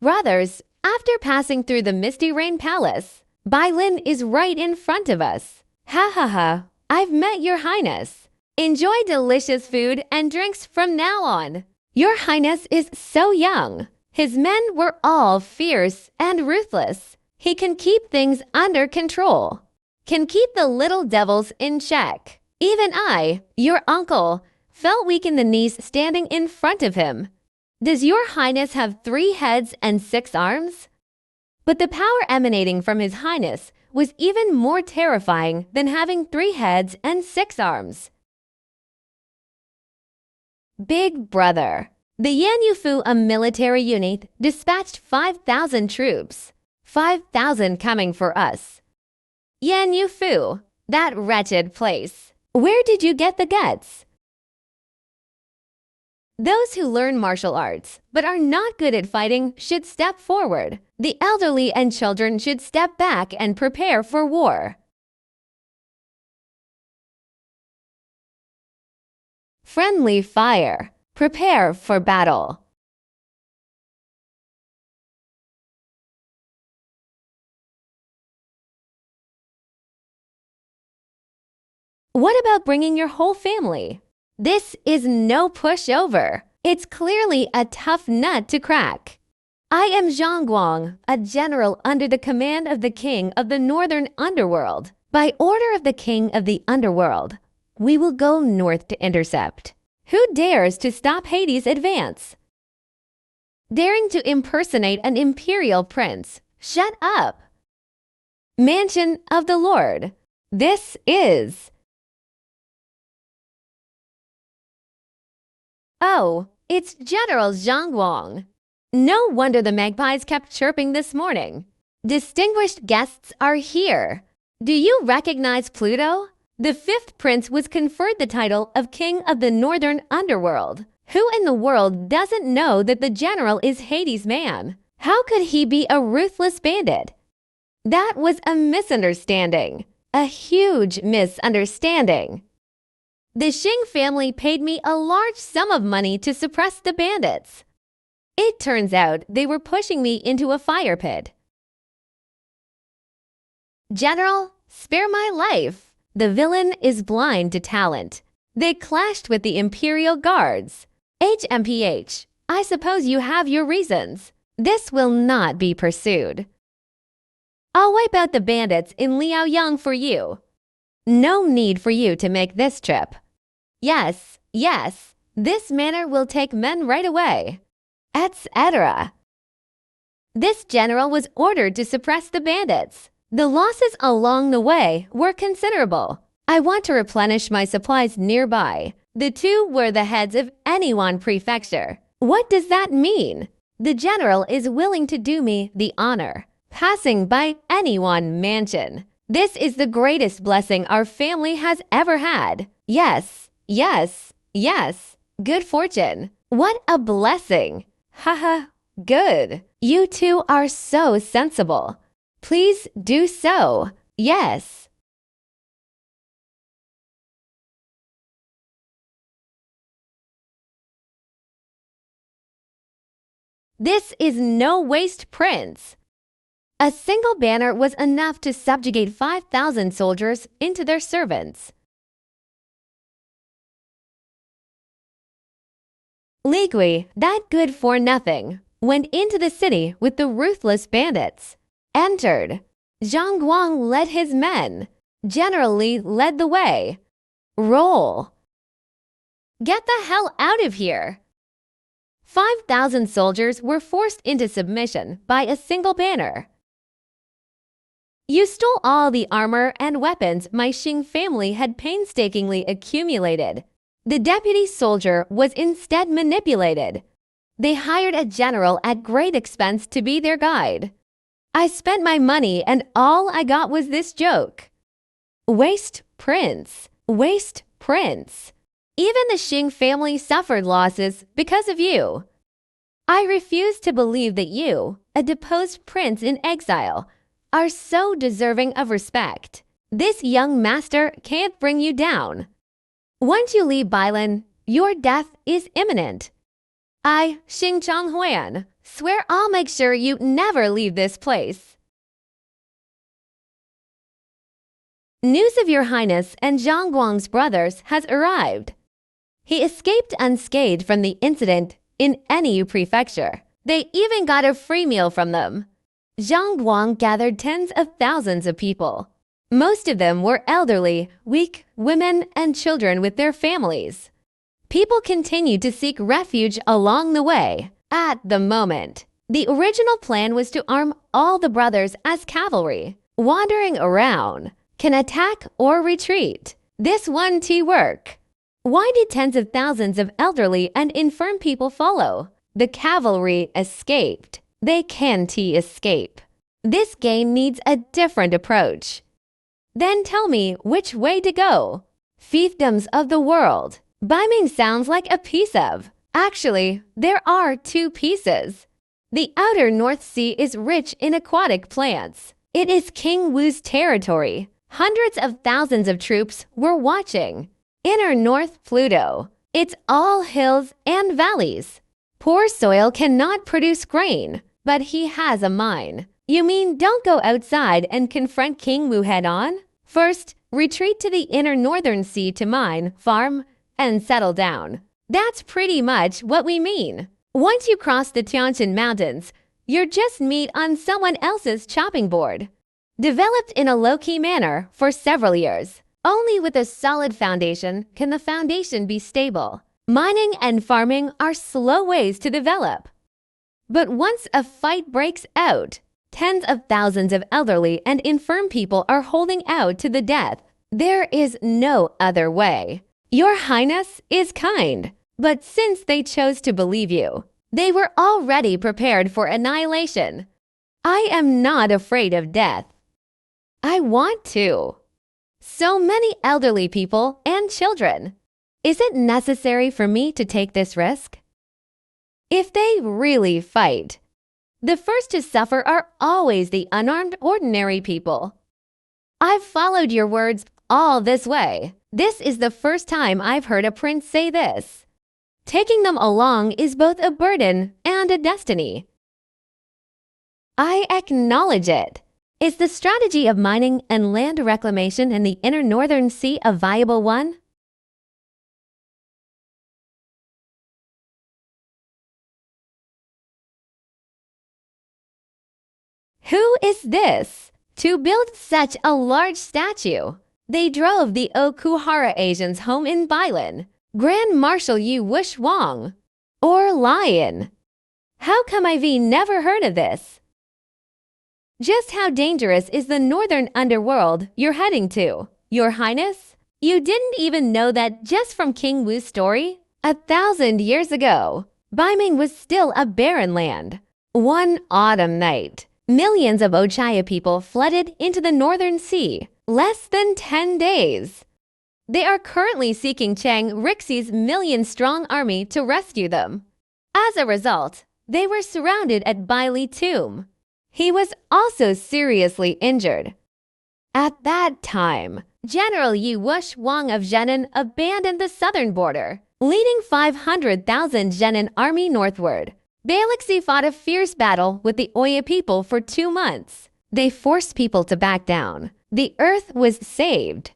Brothers, after passing through the Misty Rain Palace, Bailin is right in front of us. Ha ha ha, I've met your highness. Enjoy delicious food and drinks from now on. Your highness is so young. His men were all fierce and ruthless. He can keep things under control. Can keep the little devils in check. Even I, your uncle, felt weak in the knees standing in front of him. Does your highness have 3 heads and 6 arms? But the power emanating from his highness was even more terrifying than having 3 heads and 6 arms. Big Brother. The Yan Yufu, a military unit, dispatched 5,000 troops. 5,000 coming for us. Yan Yufu, that wretched place. Where did you get the guts? Those who learn martial arts but are not good at fighting should step forward. The elderly and children should step back and prepare for war. Friendly fire. Prepare for battle. What about bringing your whole family? This is no pushover. It's clearly a tough nut to crack. I am Zhang Guang, a general under the command of the king of the northern underworld. By order of the king of the underworld, we will go north to intercept. Who dares to stop Hades' advance? Daring to impersonate an imperial prince. Shut up. Mansion of the Lord. This is... Oh, it's General Zhang Guang. No wonder the magpies kept chirping this morning. Distinguished guests are here. Do you recognize Pluto? The 5th prince was conferred the title of King of the Northern Underworld. Who in the world doesn't know that the general is Hades' man? How could he be a ruthless bandit? That was a misunderstanding. A huge misunderstanding. The Xing family paid me a large sum of money to suppress the bandits. It turns out they were pushing me into a fire pit. General, spare my life. The villain is blind to talent. They clashed with the Imperial Guards. HMPH, I suppose you have your reasons. This will not be pursued. I'll wipe out the bandits in Liaoyang for you. No need for you to make this trip. Yes, yes, this manor will take men right away. Etc. This general was ordered to suppress the bandits. The losses along the way were considerable. I want to replenish my supplies nearby. The 2 were the heads of Anyuan Prefecture. What does that mean? The general is willing to do me the honor, passing by Anyuan Mansion. This is the greatest blessing our family has ever had. Yes, yes, yes. Good fortune. What a blessing. Haha, good. You 2 are so sensible. Please do so. Yes. This is no waste, Prince. A single banner was enough to subjugate 5,000 soldiers into their servants. Li Gui, that good-for-nothing, went into the city with the ruthless bandits. Entered. Zhang Guang led his men. General Li led the way. Roll. Get the hell out of here! 5,000 soldiers were forced into submission by a single banner. You stole all the armor and weapons my Xing family had painstakingly accumulated. The deputy soldier was instead manipulated. They hired a general at great expense to be their guide. I spent my money and all I got was this joke. Waste, Prince. Waste, Prince. Even the Xing family suffered losses because of you. I refuse to believe that you, a deposed prince in exile, are so deserving of respect. This young master can't bring you down. Once you leave Bailan, your death is imminent. I, Xing Changhuan, swear I'll make sure you never leave this place. News of your highness and Zhang Guang's brothers has arrived. He escaped unscathed from the incident in any prefecture. They even got a free meal from them. Zhang Guang gathered tens of thousands of people. Most of them were elderly, weak women and children with their families. People continued to seek refuge along the way. At the moment, the original plan was to arm all the brothers as cavalry, wandering around, can attack or retreat. This won't work. Why did tens of thousands of elderly and infirm people follow? The cavalry escaped. They can't escape. This game needs a different approach. Then tell me which way to go. Fiefdoms of the world. Beiming sounds like a piece of. Actually, there are two pieces. The outer North Sea is rich in aquatic plants. It is King Wu's territory. Hundreds of thousands of troops were watching. Inner North Pluto. It's all hills and valleys. Poor soil cannot produce grain, but he has a mine. You mean don't go outside and confront King Wu head-on? First, retreat to the inner northern sea to mine, farm, and settle down. That's pretty much what we mean. Once you cross the Tianshan Mountains, you're just meat on someone else's chopping board. Developed in a low-key manner for several years. Only with a solid foundation can the foundation be stable. Mining and farming are slow ways to develop. But once a fight breaks out, tens of thousands of elderly and infirm people are holding out to the death. There is no other way. Your Highness is kind, but since they chose to believe you, they were already prepared for annihilation. I am not afraid of death. I want to. So many elderly people and children. Is it necessary for me to take this risk? If they really fight, the first to suffer are always the unarmed ordinary people. I've followed your words all this way. This is the first time I've heard a prince say this. Taking them along is both a burden and a destiny. I acknowledge it. Is the strategy of mining and land reclamation in the inner northern sea a viable one? Who is this? To build such a large statue, they drove the Okuhara Asians home in Bailan. Grand Marshal Yu Wush Wang. Or Lion. How come I've never heard of this? Just how dangerous is the northern underworld you're heading to, Your Highness? You didn't even know that just from King Wu's story? 1,000 years ago, Beiming was still a barren land. One autumn night, millions of Ochaya people flooded into the northern sea. Less than 10 days. They are currently seeking Chang Rixi's million-strong army to rescue them. As a result, they were surrounded at Baili Tomb. He was also seriously injured. At that time, General Yi Wushwang of Zhenan abandoned the southern border, leading 500,000 Zhenan army northward. Balaxi fought a fierce battle with the Oya people for 2 months. They forced people to back down. The earth was saved.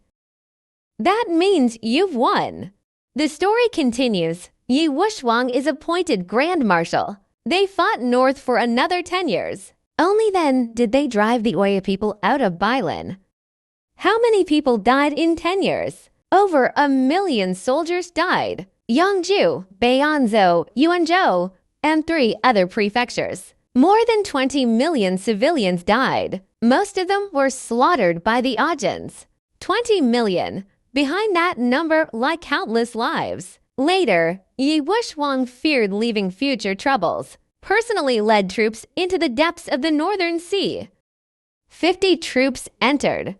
That means you've won. The story continues. Yi Wushwang is appointed Grand Marshal. They fought north for another 10 years. Only then did they drive the Oya people out of Bailin. How many people died in 10 years? Over 1 million soldiers died. Yangzhou, Beianzhou, Yuanzhou, and 3 other prefectures. More than 20 million civilians died. Most of them were slaughtered by the Ajans. 20 million. Behind that number lie countless lives. Later, Yi Wushwang feared leaving future troubles, personally led troops into the depths of the Northern Sea. 50 troops entered.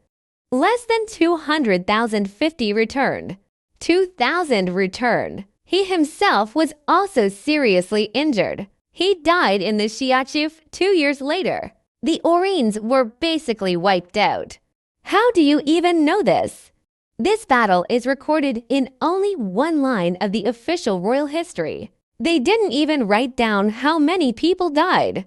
Less than 250 returned. 2,000 returned. He himself was also seriously injured. He died in the Xiachuf 2 years later. The Orines were basically wiped out. How do you even know this? This battle is recorded in only 1 line of the official royal history. They didn't even write down how many people died.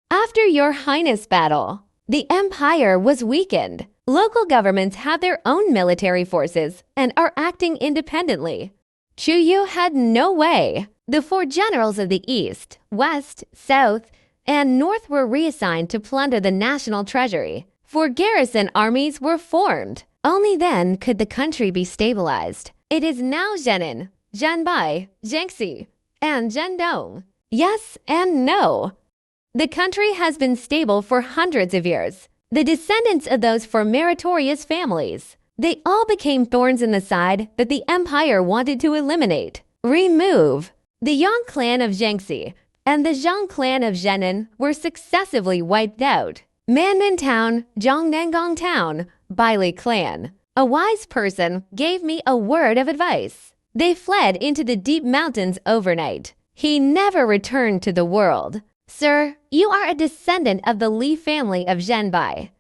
After Your Highness battle, the empire was weakened. Local governments have their own military forces and are acting independently. Chu Yu had no way. The 4 generals of the east, west, south, and north were reassigned to plunder the national treasury. 4 garrison armies were formed. Only then could the country be stabilized. It is now Zhenan, Zhanbai, Jiangxi, and Zhendong. Yes and no. The country has been stable for hundreds of years. The descendants of those four meritorious families, they all became thorns in the side that the empire wanted to eliminate, remove. The Yang clan of Jiangxi and the Zhang clan of Zhenan were successively wiped out. Manmin Town, Zhongnangang Town, Bailey clan. A wise person gave me a word of advice. They fled into the deep mountains overnight. He never returned to the world. Sir, you are a descendant of the Li family of Zhenbai.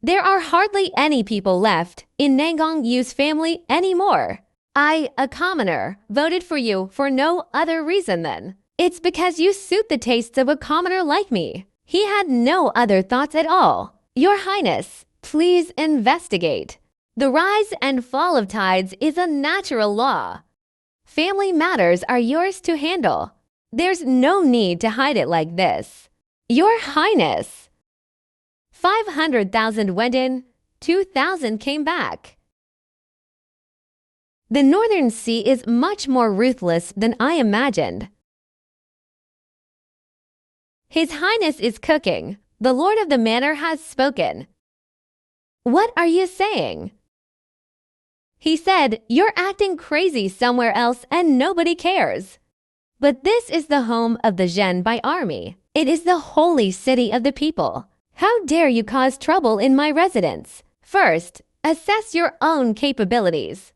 There are hardly any people left in Nangang Yu's family anymore. I, a commoner, voted for you for no other reason than. It's because you suit the tastes of a commoner like me. He had no other thoughts at all. Your Highness, please investigate. The rise and fall of tides is a natural law. Family matters are yours to handle. There's no need to hide it like this. Your Highness. 500,000 went in, 2,000 came back. The Northern Sea is much more ruthless than I imagined. His Highness is cooking. The Lord of the Manor has spoken. What are you saying? He said, you're acting crazy somewhere else and nobody cares. But this is the home of the Zhenbai army. It is the holy city of the people. How dare you cause trouble in my residence? First, assess your own capabilities.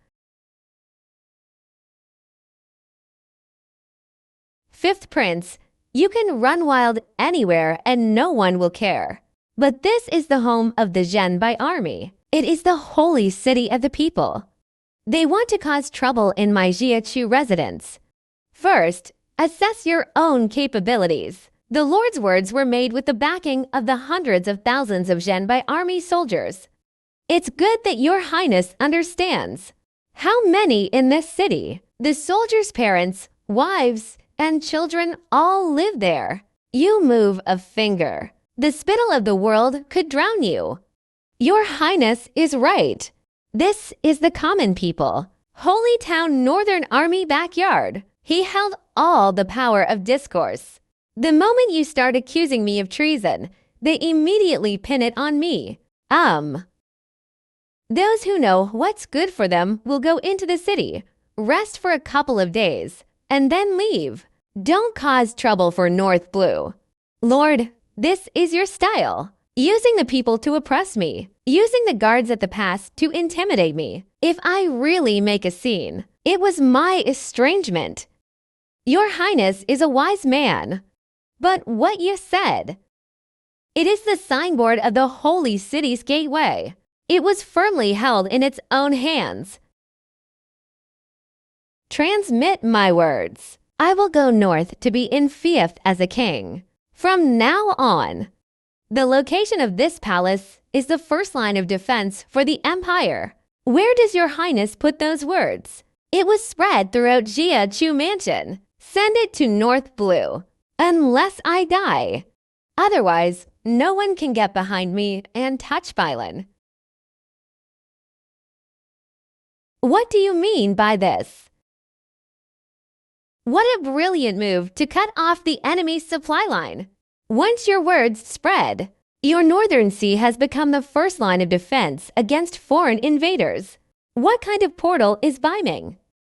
5th Prince, you can run wild anywhere and no one will care. But this is the home of the Zhenbai army. It is the holy city of the people. They want to cause trouble in my Jiachu residence. First, assess your own capabilities. The Lord's words were made with the backing of the hundreds of thousands of Zhenbai army soldiers. It's good that your Highness understands. How many in this city? The soldiers' parents, wives, and children all live there. You move a finger. The spittle of the world could drown you. Your Highness is right. This is the common people. Holy Town Northern Army backyard. He held all the power of discourse. The moment you start accusing me of treason, they immediately pin it on me. Those who know what's good for them will go into the city, rest for a couple of days, and then leave. Don't cause trouble for North Blue. Lord, this is your style. Using the people to oppress me. Using the guards at the pass to intimidate me. If I really make a scene, it was my estrangement. Your Highness is a wise man. But what you said. It is the signboard of the holy city's gateway. It was firmly held in its own hands. Transmit my words. I will go north to be enfeoffed as a king. From now on, the location of this palace is the first line of defense for the empire. Where does your highness put those words? It was spread throughout Jia Chu Mansion. Send it to North Blue, unless I die. Otherwise, no one can get behind me and touch Bailan. What do you mean by this? What a brilliant move to cut off the enemy's supply line. Once your words spread, your northern sea has become the first line of defense against foreign invaders. What kind of portal is Beiming?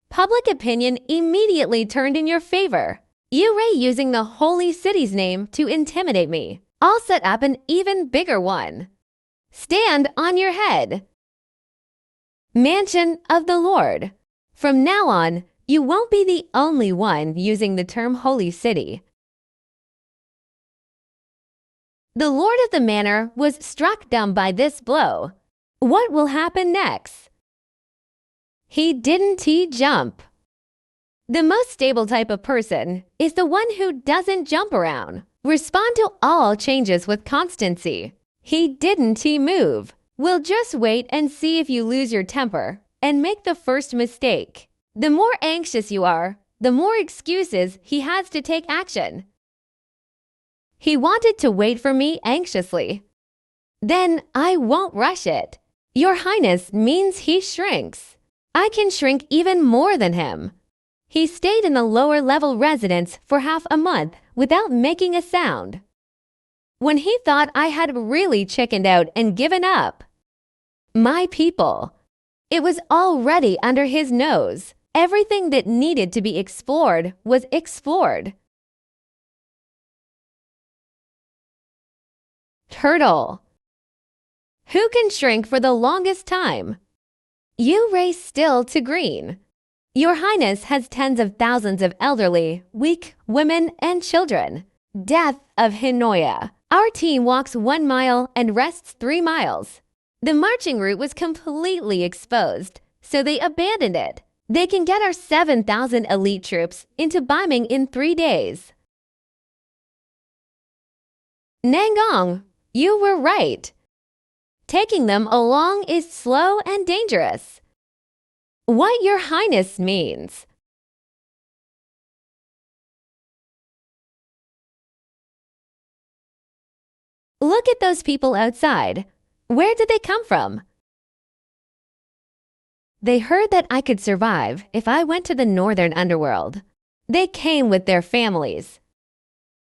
Public opinion immediately turned in your favor. You ray using the holy city's name to intimidate me. I'll set up an even bigger one. Stand on your head. Mansion of the Lord. From now on, you won't be the only one using the term holy city. The lord of the manor was struck dumb by this blow. What will happen next? Didn't he jump? The most stable type of person is the one who doesn't jump around. Respond to all changes with constancy. Didn't he move? We'll just wait and see if you lose your temper and make the first mistake. The more anxious you are, the more excuses he has to take action. He wanted to wait for me anxiously. Then I won't rush it. Your highness means he shrinks. I can shrink even more than him. He stayed in the lower level residence for half a month without making a sound. When he thought I had really chickened out and given up. My people. It was already under his nose. Everything that needed to be explored was explored. Turtle. Who can shrink for the longest time? You race still to green. Your highness has tens of thousands of elderly, weak women and children. Death of Hinoya. Our team walks 1 mile and rests 3 miles. The marching route was completely exposed, so they abandoned it. They can get our 7,000 elite troops into Beiming in 3 days. Nangong, you were right. Taking them along is slow and dangerous. What your highness means. Look at those people outside. Where did they come from? They heard that I could survive if I went to the northern underworld. They came with their families.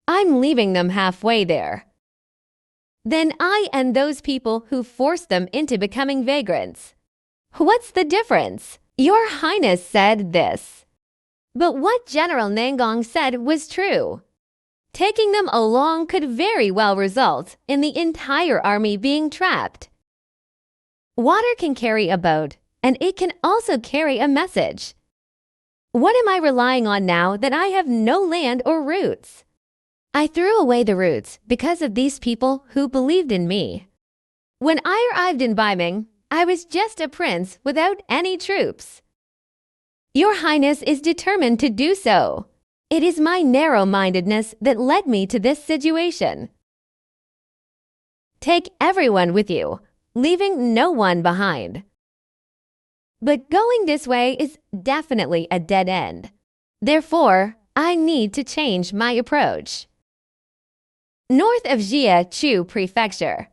I'm leaving them halfway there. Then I and those people who forced them into becoming vagrants. What's the difference? Your highness said this. But what General Nangong said was true. Taking them along could very well result in the entire army being trapped. Water can carry a boat, and it can also carry a message. What am I relying on now that I have no land or roots? I threw away the roots because of these people who believed in me. When I arrived in Beiming, I was just a prince without any troops. Your highness is determined to do so. It is my narrow-mindedness that led me to this situation. Take everyone with you, leaving no one behind. But going this way is definitely a dead end. Therefore, I need to change my approach. North of Jia Chu Prefecture.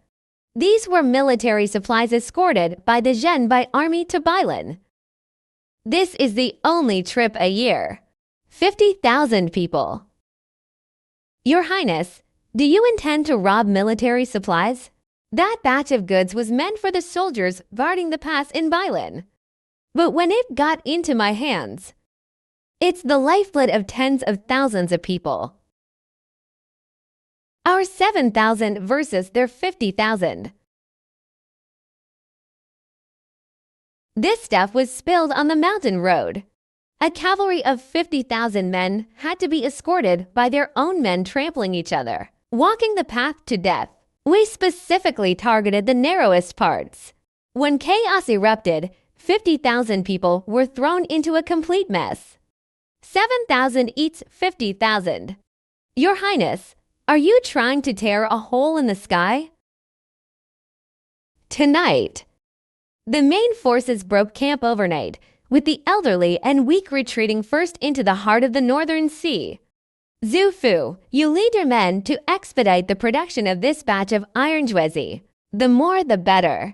These were military supplies escorted by the Zhenbai army to Bailan. This is the only trip a year. 50,000 people. Your Highness, do you intend to rob military supplies? That batch of goods was meant for the soldiers guarding the pass in Bailan. But when it got into my hands, it's the lifeblood of tens of thousands of people. Our 7,000 versus their 50,000. This stuff was spilled on the mountain road. A cavalry of 50,000 men had to be escorted by their own men trampling each other, walking the path to death. We specifically targeted the narrowest parts. When chaos erupted, 50,000 people were thrown into a complete mess. 7,000 eats 50,000. Your Highness, are you trying to tear a hole in the sky? Tonight, the main forces broke camp overnight, with the elderly and weak retreating first into the heart of the Northern Sea. Zhu Fu, you lead your men to expedite the production of this batch of iron juezi. The more the better.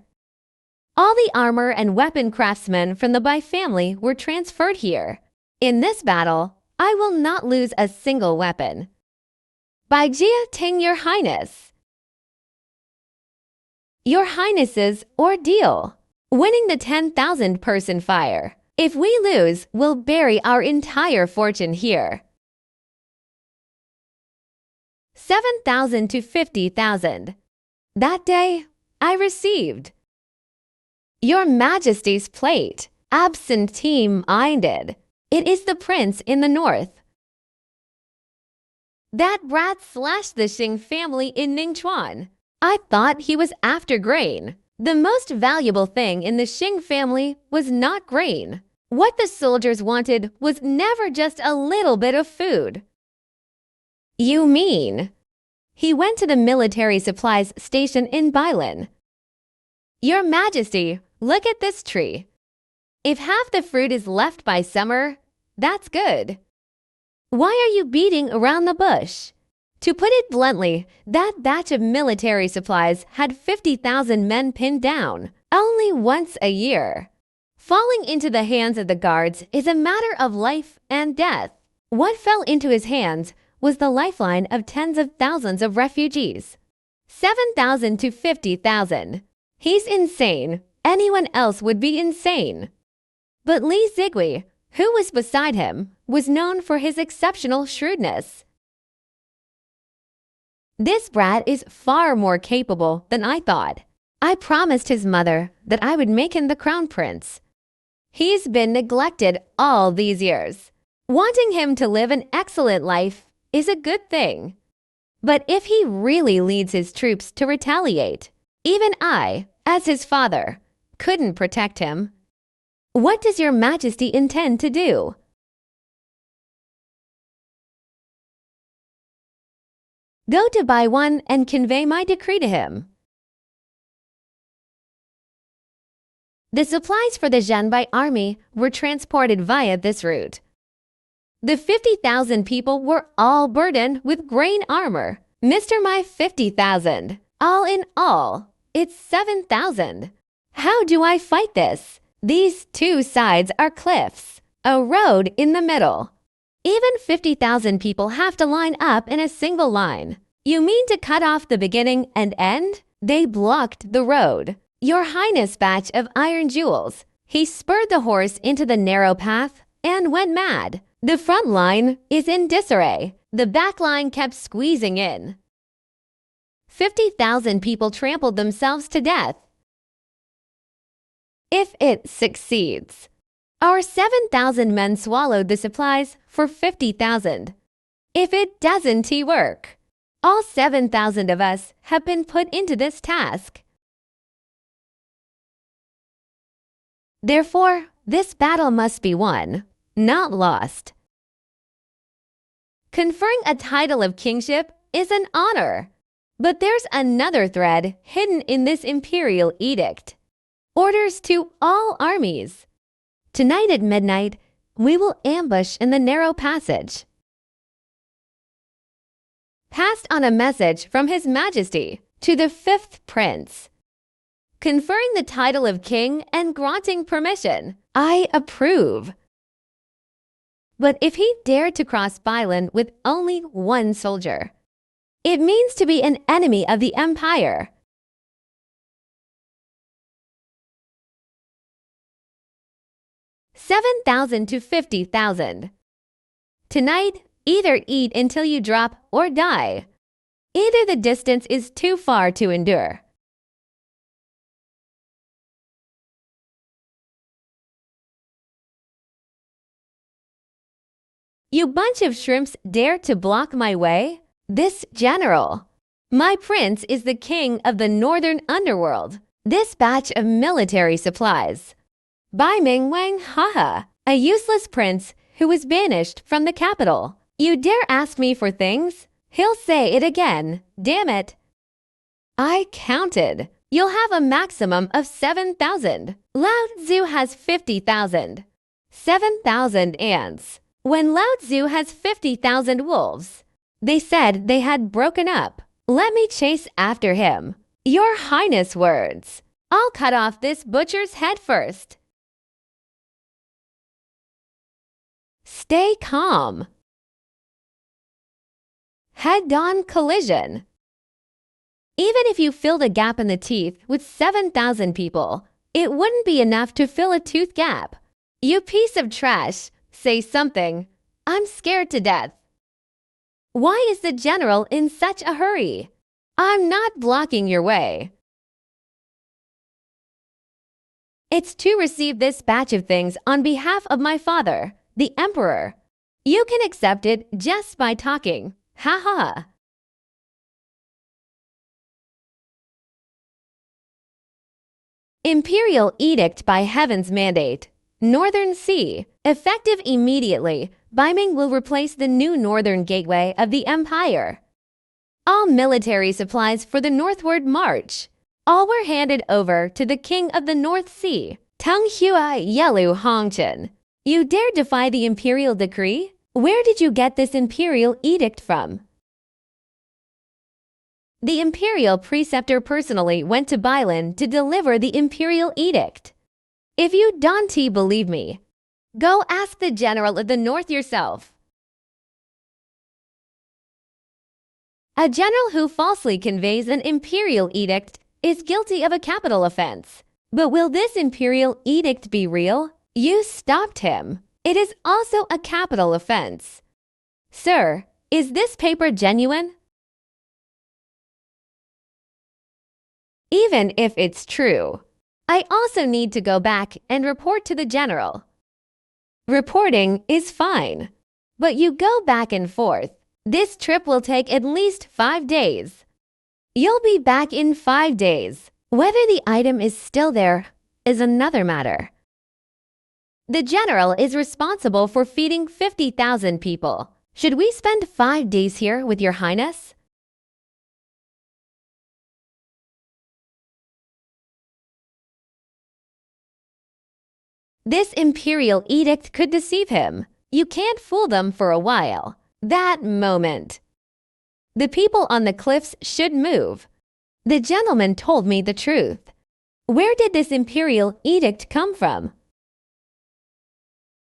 All the armor and weapon craftsmen from the Bai family were transferred here. In this battle, I will not lose a single weapon. Bai Jia Ting, Your Highness. Your Highness's ordeal. Winning the 10,000-person fire. If we lose, we'll bury our entire fortune here. 7,000 to 50,000. That day, I received Your Majesty's plate, absentee-minded. It is the prince in the north. That brat slashed the Xing family in Ningchuan. I thought he was after grain. The most valuable thing in the Xing family was not grain. What the soldiers wanted was never just a little bit of food. You mean? He went to the military supplies station in Beilin. Your Majesty, look at this tree. If half the fruit is left by summer, that's good. Why are you beating around the bush? To put it bluntly, that batch of military supplies had 50,000 men pinned down, only once a year. Falling into the hands of the guards is a matter of life and death. What fell into his hands was the lifeline of tens of thousands of refugees. 7,000 to 50,000. He's insane. Anyone else would be insane. But Li Zigui, who was beside him, was known for his exceptional shrewdness. This brat is far more capable than I thought. I promised his mother that I would make him the crown prince. He's been neglected all these years. Wanting him to live an excellent life is a good thing. But if he really leads his troops to retaliate, even I, as his father, couldn't protect him. What does Your Majesty intend to do? Go to Baiwan and convey my decree to him. The supplies for the Zhanbai army were transported via this route. The 50,000 people were all burdened with grain armor. Mr. My 50,000. All in all, it's 7,000. How do I fight this? These two sides are cliffs, a road in the middle. Even 50,000 people have to line up in a single line. You mean to cut off the beginning and end? They blocked the road. Your Highness batch of iron jewels. He spurred the horse into the narrow path and went mad. The front line is in disarray. The back line kept squeezing in. 50,000 people trampled themselves to death. If it succeeds, our 7,000 men swallowed the supplies for 50,000. If it doesn't work, all 7,000 of us have been put into this task. Therefore, this battle must be won, not lost. Conferring a title of kingship is an honor, but there's another thread hidden in this imperial edict. Orders to all armies. Tonight at midnight, we will ambush in the narrow passage. Passed on a message from His Majesty to the 5th Prince, conferring the title of king and granting permission. I approve. But if he dared to cross Bailan with only one soldier, it means to be an enemy of the empire. $7,000 to $50,000. Tonight, either eat until you drop or die. Either the distance is too far to endure. You bunch of shrimps dare to block my way? This general, My prince is the king of the northern underworld. This batch of military supplies. Beiming Wang haha, a useless prince who was banished from the capital. You dare ask me for things? He'll say it again. Damn it. I counted. You'll have a maximum of 7,000. Lao Tzu has 50,000. 7,000 ants. When Lao Tzu has 50,000 wolves. They said they had broken up. Let me chase after him. Your Highness' words. I'll cut off this butcher's head first. Stay calm. Head-on collision. Even if you filled a gap in the teeth with 7,000 people, it wouldn't be enough to fill a tooth gap. You piece of trash, say something. I'm scared to death. Why is the general in such a hurry? I'm not blocking your way. It's to receive this batch of things on behalf of my father, the emperor. You can accept it just by talking. Ha ha. Imperial Edict by Heaven's Mandate. Northern Sea. Effective immediately, Beiming will replace the new northern gateway of the empire. All military supplies for the northward march. All were handed over to the King of the North Sea, Teng Hui Yelu Hongchen. You dare defy the imperial decree? Where did you get this imperial edict from? The imperial preceptor personally went to Beilin to deliver the imperial edict. If you don't believe me, go ask the general of the north yourself. A general who falsely conveys an imperial edict is guilty of a capital offense. But will this imperial edict be real? You stopped him. It is also a capital offense. Sir, is this paper genuine? Even if it's true, I also need to go back and report to the general. Reporting is fine, but you go back and forth. This trip will take at least 5 days. You'll be back in 5 days. Whether the item is still there is another matter. The general is responsible for feeding 50,000 people. Should we spend 5 days here with your highness? This imperial edict could deceive him. You can't fool them for a while. That moment. The people on the cliffs should move. The gentleman told me the truth. Where did this imperial edict come from?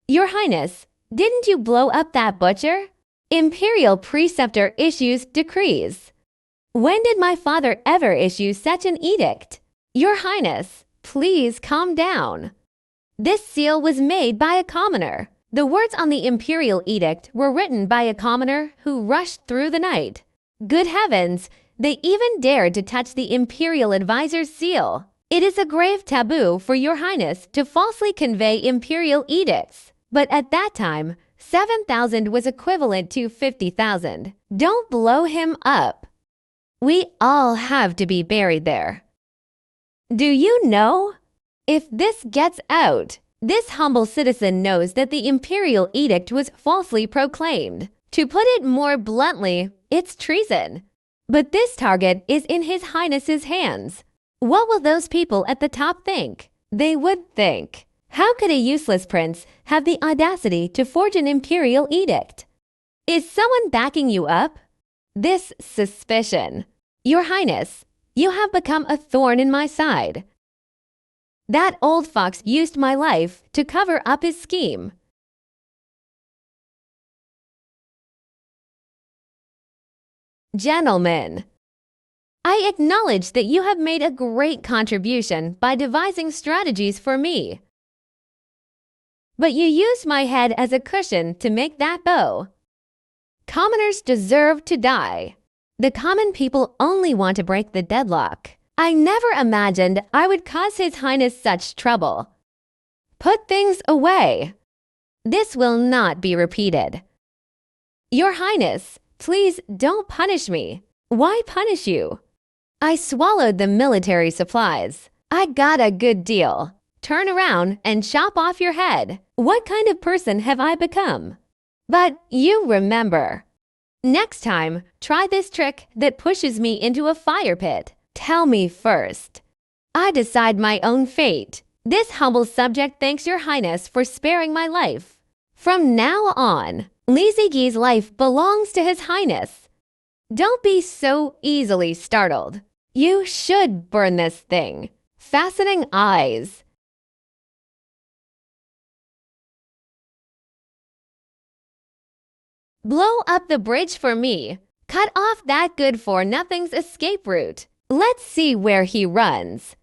Your Highness, didn't you blow up that butcher? Imperial preceptor issues decrees. When did my father ever issue such an edict? Your Highness, please calm down. This seal was made by a commoner. The words on the imperial edict were written by a commoner who rushed through the night. Good heavens, they even dared to touch the imperial advisor's seal. It is a grave taboo for your highness to falsely convey imperial edicts. But at that time, 7,000 was equivalent to 50,000. Don't blow him up. We all have to be buried there. Do you know? If this gets out, this humble citizen knows that the imperial edict was falsely proclaimed. To put it more bluntly, it's treason. But this target is in His Highness's hands. What will those people at the top think? They would think, how could a useless prince have the audacity to forge an imperial edict? Is someone backing you up? This suspicion. Your Highness, you have become a thorn in my side. That old fox used my life to cover up his scheme. Gentlemen, I acknowledge that you have made a great contribution by devising strategies for me. But you used my head as a cushion to make that bow. Commoners deserve to die. The common people only want to break the deadlock. I never imagined I would cause His Highness such trouble. Put things away. This will not be repeated. Your Highness, please don't punish me. Why punish you? I swallowed the military supplies. I got a good deal. Turn around and chop off your head. What kind of person have I become? But you remember. Next time, try this trick that pushes me into a fire pit. Tell me first. I decide my own fate. This humble subject thanks your highness for sparing my life. From now on, Li Zigi's life belongs to his highness. Don't be so easily startled. You should burn this thing. Fastening eyes. Blow up the bridge for me. Cut off that good-for-nothing's escape route. Let's see where he runs.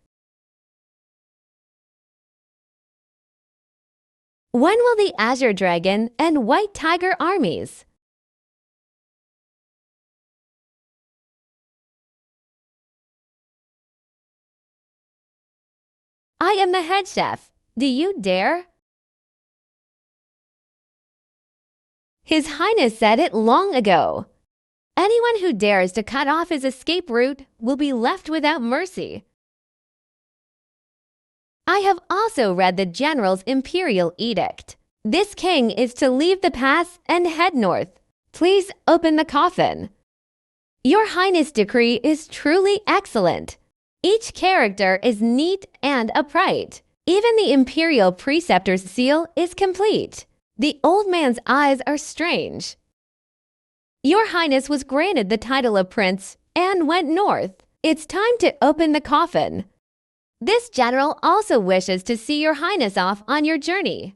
When will the Azure Dragon and White Tiger armies? I am the head chef. Do you dare? His Highness said it long ago. Anyone who dares to cut off his escape route will be left without mercy. I have also read the General's imperial edict. This king is to leave the pass and head north. Please open the coffin. Your Highness' decree is truly excellent. Each character is neat and upright. Even the imperial preceptor's seal is complete. The old man's eyes are strange. Your Highness was granted the title of prince and went north. It's time to open the coffin. This general also wishes to see your Highness off on your journey.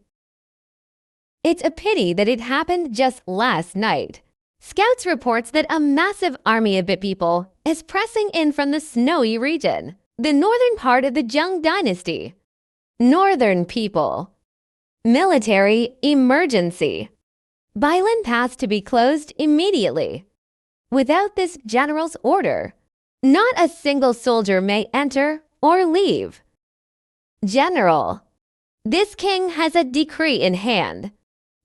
It's a pity that it happened just last night. Scouts reports that a massive army of Bit people is pressing in from the snowy region, the northern part of the Zheng dynasty. Northern people. Military emergency. Bailan Pass to be closed immediately. Without this general's order, not a single soldier may enter or leave. General, this king has a decree in hand.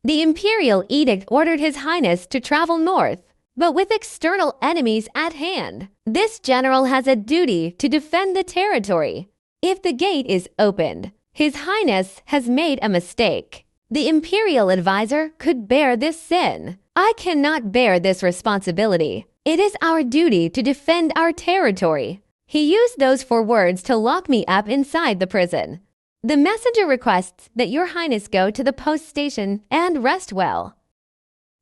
The imperial edict ordered His Highness to travel north, but with external enemies at hand. This general has a duty to defend the territory. If the gate is opened, His Highness has made a mistake. The imperial advisor could bear this sin. I cannot bear this responsibility. It is our duty to defend our territory. He used those 4 words to lock me up inside the prison. The messenger requests that your Highness go to the post station and rest well.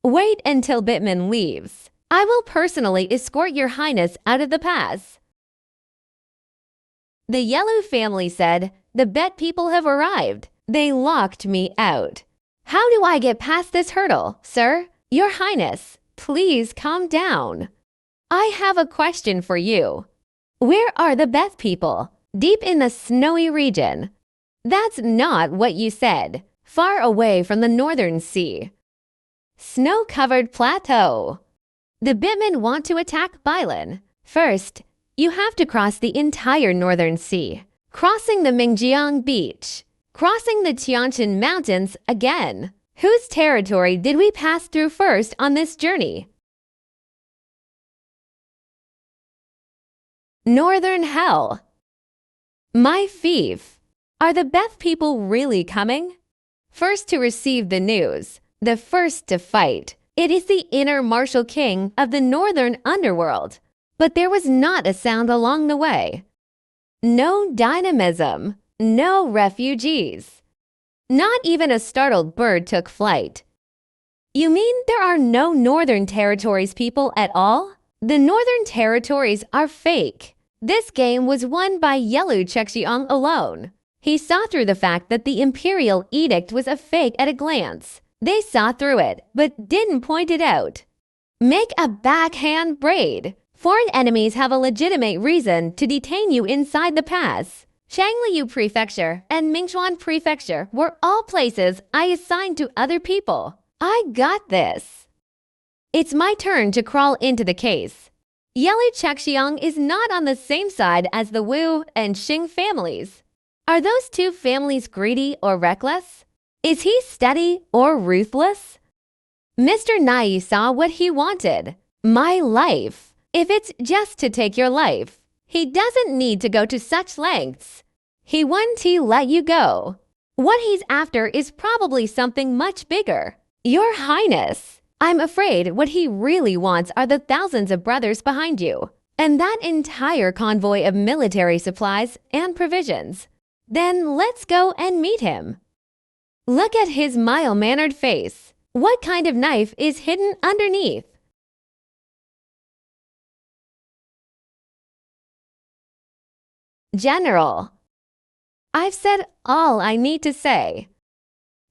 Wait until Bitman leaves. I will personally escort your Highness out of the pass. The Yellow family said, the Bet people have arrived. They locked me out. How do I get past this hurdle, sir? Your Highness, please calm down. I have a question for you. Where are the Bet people? Deep in the snowy region. That's not what you said. Far away from the northern sea. Snow-covered plateau. The Bitmen want to attack Bailan. First, you have to cross the entire northern sea, crossing the Mingjiang beach, crossing the Tianshan mountains again. Whose territory did we pass through first on this journey? Northern Hell. My fief. Are the Beth people really coming? First to receive the news, the first to fight. It is the inner martial king of the northern underworld. But there was not a sound along the way. No dynamism, no refugees. Not even a startled bird took flight. You mean there are no Northern Territories people at all? The Northern Territories are fake. This game was won by Yellow Chexiang alone. He saw through the fact that the imperial edict was a fake at a glance. They saw through it, but didn't point it out. Make a backhand braid. Foreign enemies have a legitimate reason to detain you inside the pass. Shangliu Prefecture and Mingchuan Prefecture were all places I assigned to other people. I got this. It's my turn to crawl into the case. Yellow Chexiang is not on the same side as the Wu and Xing families. Are those 2 families greedy or reckless? Is he steady or ruthless? Mr. Nai saw what he wanted. My life. If it's just to take your life, he doesn't need to go to such lengths. He wouldn't let you go. What he's after is probably something much bigger. Your Highness, I'm afraid what he really wants are the thousands of brothers behind you, and that entire convoy of military supplies and provisions. Then let's go and meet him. Look at his mild-mannered face. What kind of knife is hidden underneath? General, I've said all I need to say.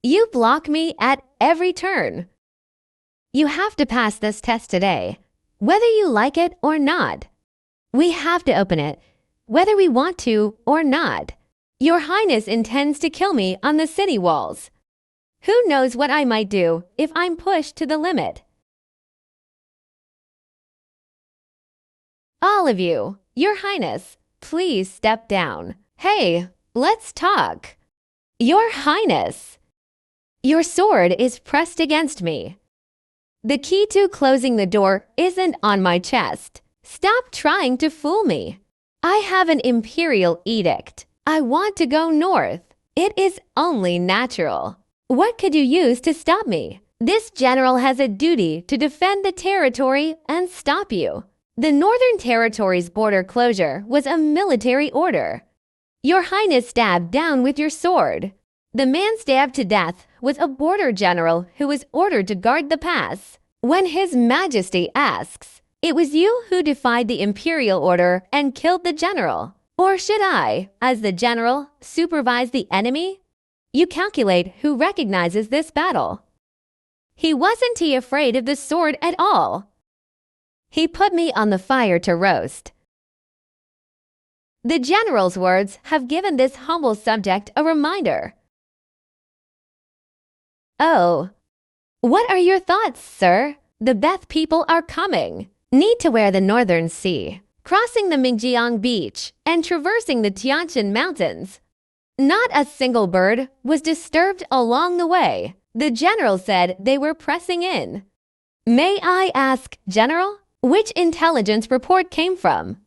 You block me at every turn. You have to pass this test today, whether you like it or not. We have to open it, whether we want to or not. Your Highness intends to kill me on the city walls. Who knows what I might do if I'm pushed to the limit? All of you, Your Highness, please step down. Hey, let's talk. Your Highness, your sword is pressed against me. The key to closing the door isn't on my chest. Stop trying to fool me. I have an imperial edict. I want to go north. It is only natural. What could you use to stop me? This general has a duty to defend the territory and stop you. The Northern Territory's border closure was a military order. Your Highness stabbed down with your sword. The man stabbed to death was a border general who was ordered to guard the pass. When His Majesty asks, it was you who defied the imperial order and killed the general. Or should I, as the general, supervise the enemy? You calculate who recognizes this battle. He wasn't afraid of the sword at all. He put me on the fire to roast. The general's words have given this humble subject a reminder. Oh, what are your thoughts, sir? The Beth people are coming. Need to wear the Northern Sea, crossing the Mingjiang Beach, and traversing the Tianshan Mountains. Not a single bird was disturbed along the way. The general said they were pressing in. May I ask, General, which intelligence report came from?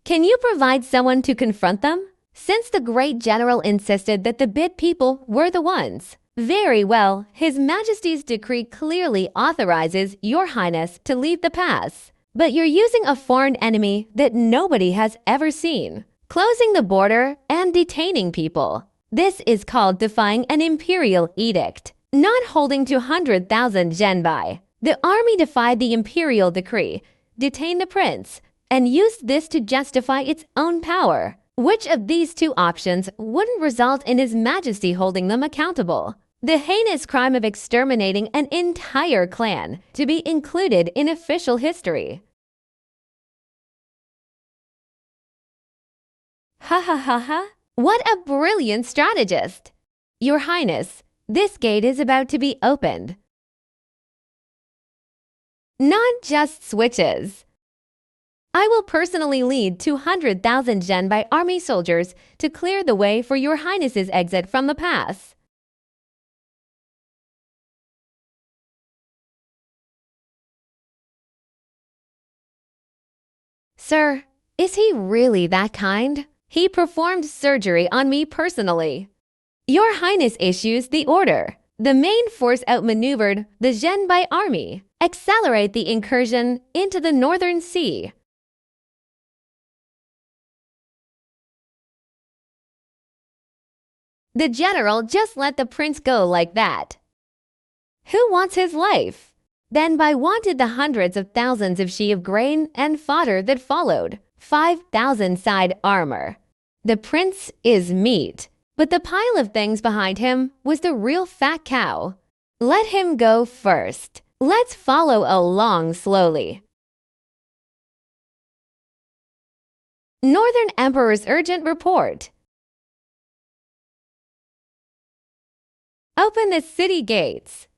Can you provide someone to confront them? Since the great general insisted that the Bit people were the ones. Very well, His Majesty's decree clearly authorizes Your Highness to leave the pass. But you're using a foreign enemy that nobody has ever seen, closing the border and detaining people. This is called defying an imperial edict, not holding to 100,000 genbai. The army defied the imperial decree, detained the prince, and used this to justify its own power. Which of these two options wouldn't result in His Majesty holding them accountable? The heinous crime of exterminating an entire clan to be included in official history. Ha ha ha ha! What a brilliant strategist! Your Highness, this gate is about to be opened. Not just switches. I will personally lead 200,000 genbai army soldiers to clear the way for Your Highness's exit from the pass. Sir, is he really that kind? He performed surgery on me personally. Your Highness issues the order. The main force outmaneuvered the Genbai army. Accelerate the incursion into the Northern Sea. The general just let the prince go like that. Who wants his life? Then Bai wanted the hundreds of thousands of she of grain and fodder that followed, 5,000 side armor. The prince is meat, but the pile of things behind him was the real fat cow. Let him go first. Let's follow along slowly. Northern Emperor's urgent report. Open the city gates.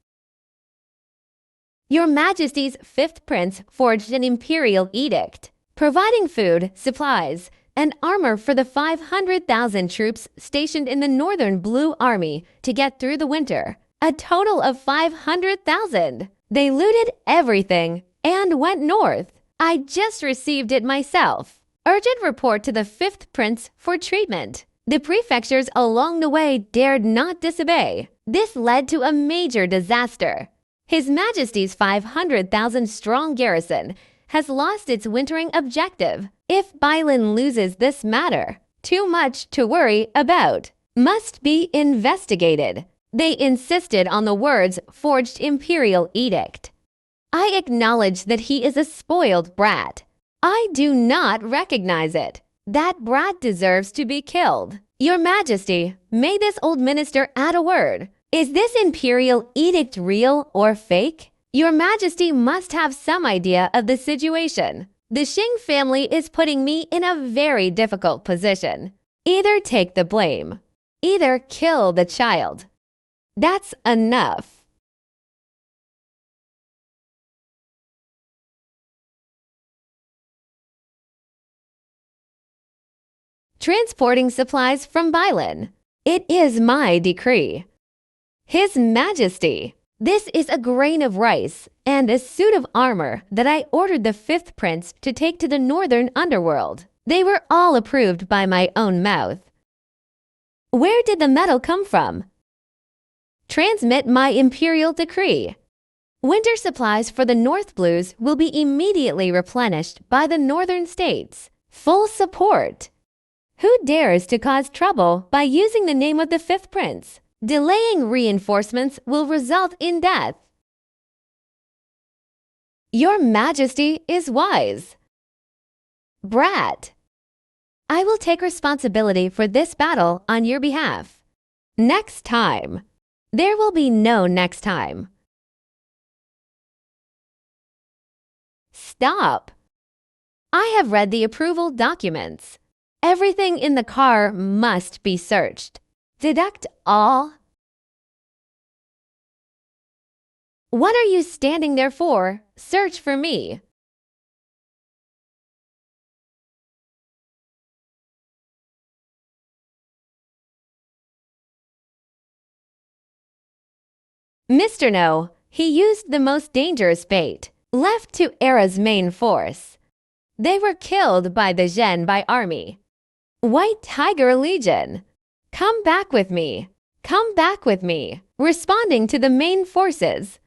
Your Majesty's fifth prince forged an imperial edict, providing food, supplies, and armor for the 500,000 troops stationed in the Northern Blue Army to get through the winter. A total of 500,000. They looted everything and went north. I just received it myself. Urgent report to the fifth prince for treatment. The prefectures along the way dared not disobey. This led to a major disaster. His Majesty's 500,000 strong garrison has lost its wintering objective. If Beilin loses this matter, too much to worry about. Must be investigated. They insisted on the words forged imperial edict. I acknowledge that he is a spoiled brat. I do not recognize it. That brat deserves to be killed. Your Majesty, may this old minister add a word. Is this imperial edict real or fake? Your Majesty must have some idea of the situation. The Xing family is putting me in a very difficult position. Either take the blame, either kill the child. That's enough. Transporting supplies from Beilin. It is my decree. His Majesty, this is a grain of rice and a suit of armor that I ordered the fifth prince to take to the northern underworld. They were all approved by my own mouth. Where did the metal come from? Transmit my imperial decree. Winter supplies for the North Blues will be immediately replenished by the northern states. Full support. Who dares to cause trouble by using the name of the fifth prince? Delaying reinforcements will result in death. Your Majesty is wise. Brat. I will take responsibility for this battle on your behalf. Next time. There will be no next time. Stop. I have read the approval documents. Everything in the car must be searched. Deduct all. What are you standing there for? Search for me. Mr. No, he used the most dangerous bait, left to Era's main force. They were killed by the Zhen by army. White Tiger Legion. Come back with me. Come back with me. Responding to the main forces.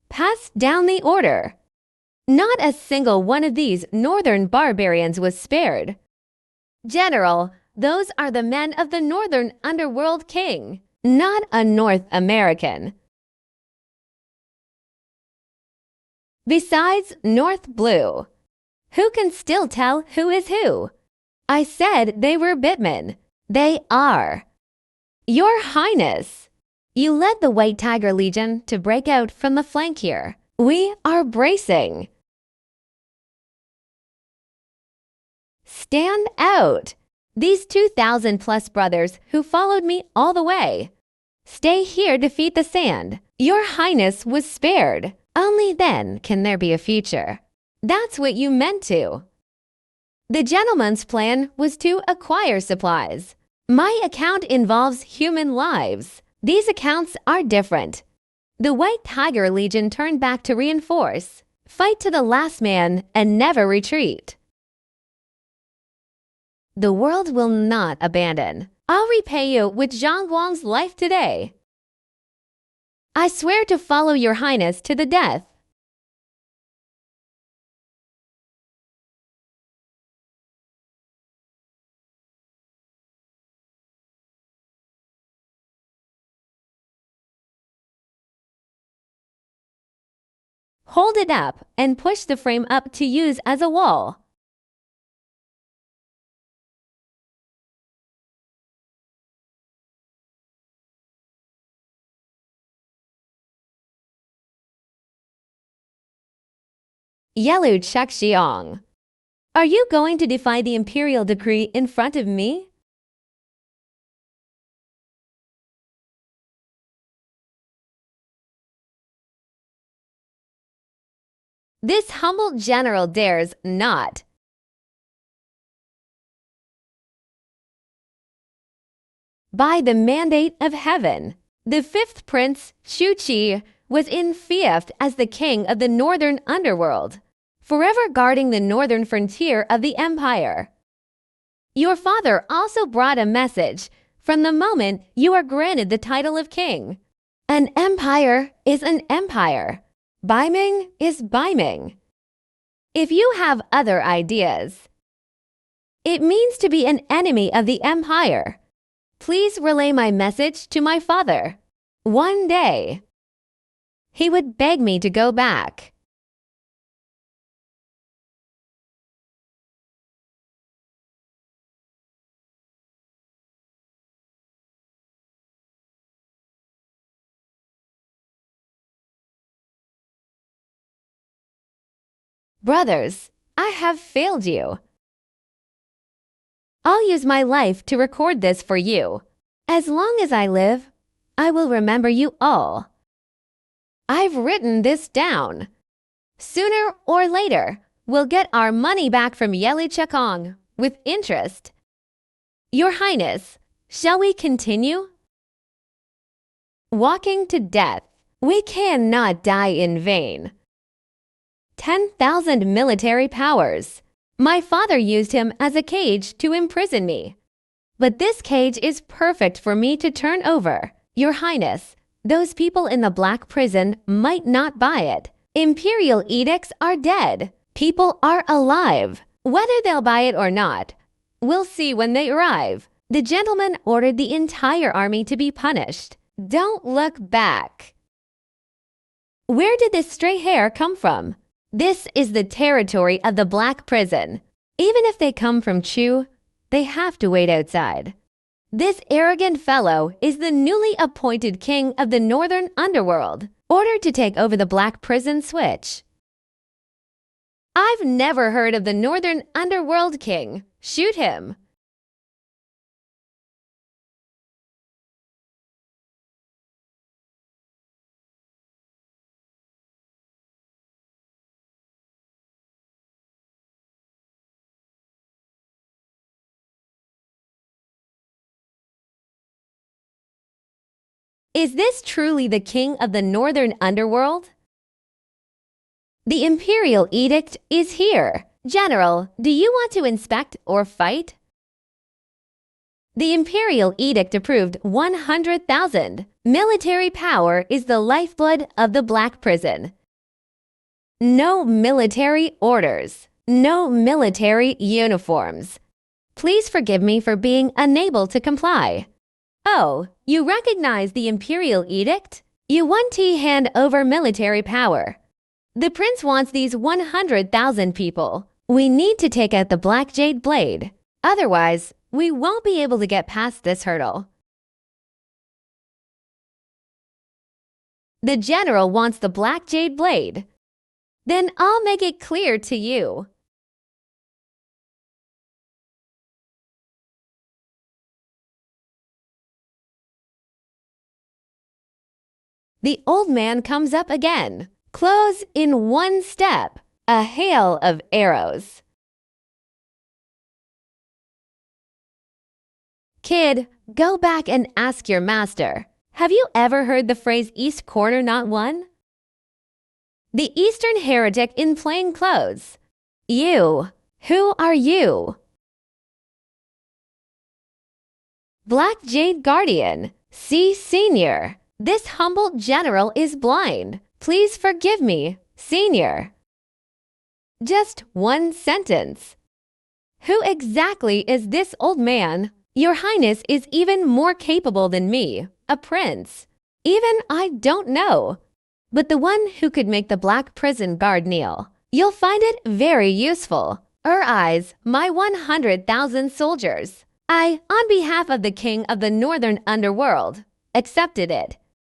Pass down the order. Not a single one of these northern barbarians was spared. General, those are the men of the northern underworld king, not a North American. Besides North Blue, who can still tell who is who? I said they were Bitmen. They are. Your Highness, you led the White Tiger Legion to break out from the flank here. We are bracing. Stand out. These 2,000 plus brothers who followed me all the way. Stay here to feed the sand. Your Highness was spared. Only then can there be a future. That's what you meant to. The gentleman's plan was to acquire supplies. My account involves human lives. These accounts are different. The White Tiger Legion turned back to reinforce. Fight to the last man and never retreat. The world will not abandon. I'll repay you with Zhang Guang's life today. I swear to follow your Highness to the death. Hold it up and push the frame up to use as a wall. Yelu Chakxiong. Are you going to defy the imperial decree in front of me? This humble general dares not. By the mandate of heaven, the fifth prince, Chu Ci, was enfeoffed as the king of the northern underworld, forever guarding the northern frontier of the empire. Your father also brought a message from the moment you are granted the title of king. An empire is an empire. Beiming is Beiming. If you have other ideas, it means to be an enemy of the empire. Please relay my message to my father. One day, he would beg me to go back. Brothers, I have failed you. I'll use my life to record this for you. As long as I live, I will remember you all. I've written this down. Sooner or later, we'll get our money back from Yeli Chekong with interest. Your Highness, shall we continue? Walking to death. We cannot die in vain. 10,000 military powers. My father used him as a cage to imprison me. But this cage is perfect for me to turn over. Your Highness, those people in the black prison might not buy it. Imperial edicts are dead. People are alive. Whether they'll buy it or not, we'll see when they arrive. The gentleman ordered the entire army to be punished. Don't look back. Where did this stray hair come from? This is the territory of the black prison. Even if they come from Chu, they have to wait outside. This arrogant fellow is the newly appointed king of the northern underworld, ordered to take over the black prison switch. I've never heard of the northern underworld king. Shoot him. Is this truly the king of the northern underworld? The imperial edict is here. General, do you want to inspect or fight? The imperial edict approved 100,000. Military power is the lifeblood of the black prison. No military orders. No military uniforms. Please forgive me for being unable to comply. Oh, you recognize the imperial edict? You want to hand over military power. The prince wants these 100,000 people. We need to take out the black jade blade. Otherwise, we won't be able to get past this hurdle. The general wants the black jade blade. Then I'll make it clear to you. The old man comes up again. Close in one step. A hail of arrows. Kid, go back and ask your master. Have you ever heard the phrase East Corner Not One? The Eastern heretic in plain clothes. You. Who are you? Black Jade Guardian. See, Senior. This humble general is blind. Please forgive me, Senior. Just one sentence. Who exactly is this old man? Your Highness is even more capable than me, a prince. Even I don't know. But the one who could make the black prison guard kneel. You'll find it very useful. Eyes, my 100,000 soldiers. I, on behalf of the king of the northern underworld, accepted it.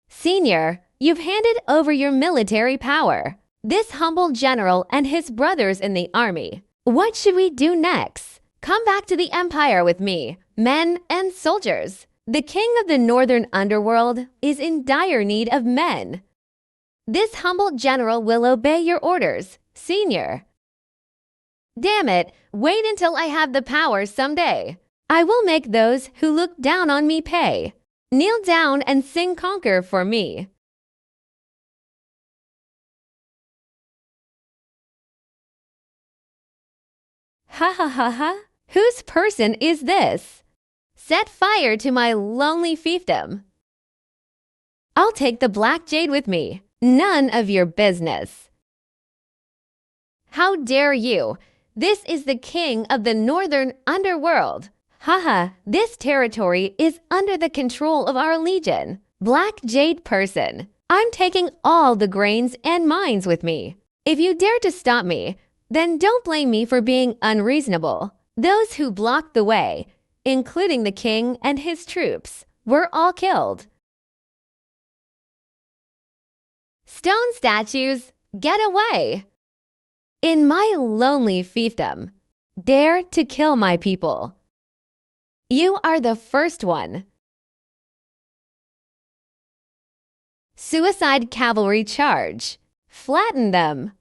Senior, you've handed over your military power. This humble general and his brothers in the army. What should we do next? Come back to the empire with me, men and soldiers. The king of the northern underworld is in dire need of men. This humble general will obey your orders, Senior. Damn it, wait until I have the power someday. I will make those who look down on me pay. Kneel down and sing conquer for me. Ha ha ha ha. Whose person is this? Set fire to my lonely fiefdom. I'll take the black jade with me. None of your business. How dare you? This is the king of the northern underworld. Haha, this territory is under the control of our legion. Black jade person. I'm taking all the grains and mines with me. If you dare to stop me, then don't blame me for being unreasonable. Those who blocked the way, including the king and his troops, were all killed. Stone statues, get away! In my lonely fiefdom, dare to kill my people. You are the first one. Suicide cavalry charge. Flatten them.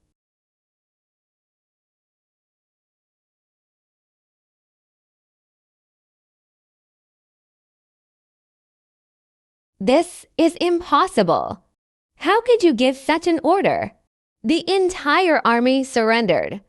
This is impossible. How could you give such an order? The entire army surrendered.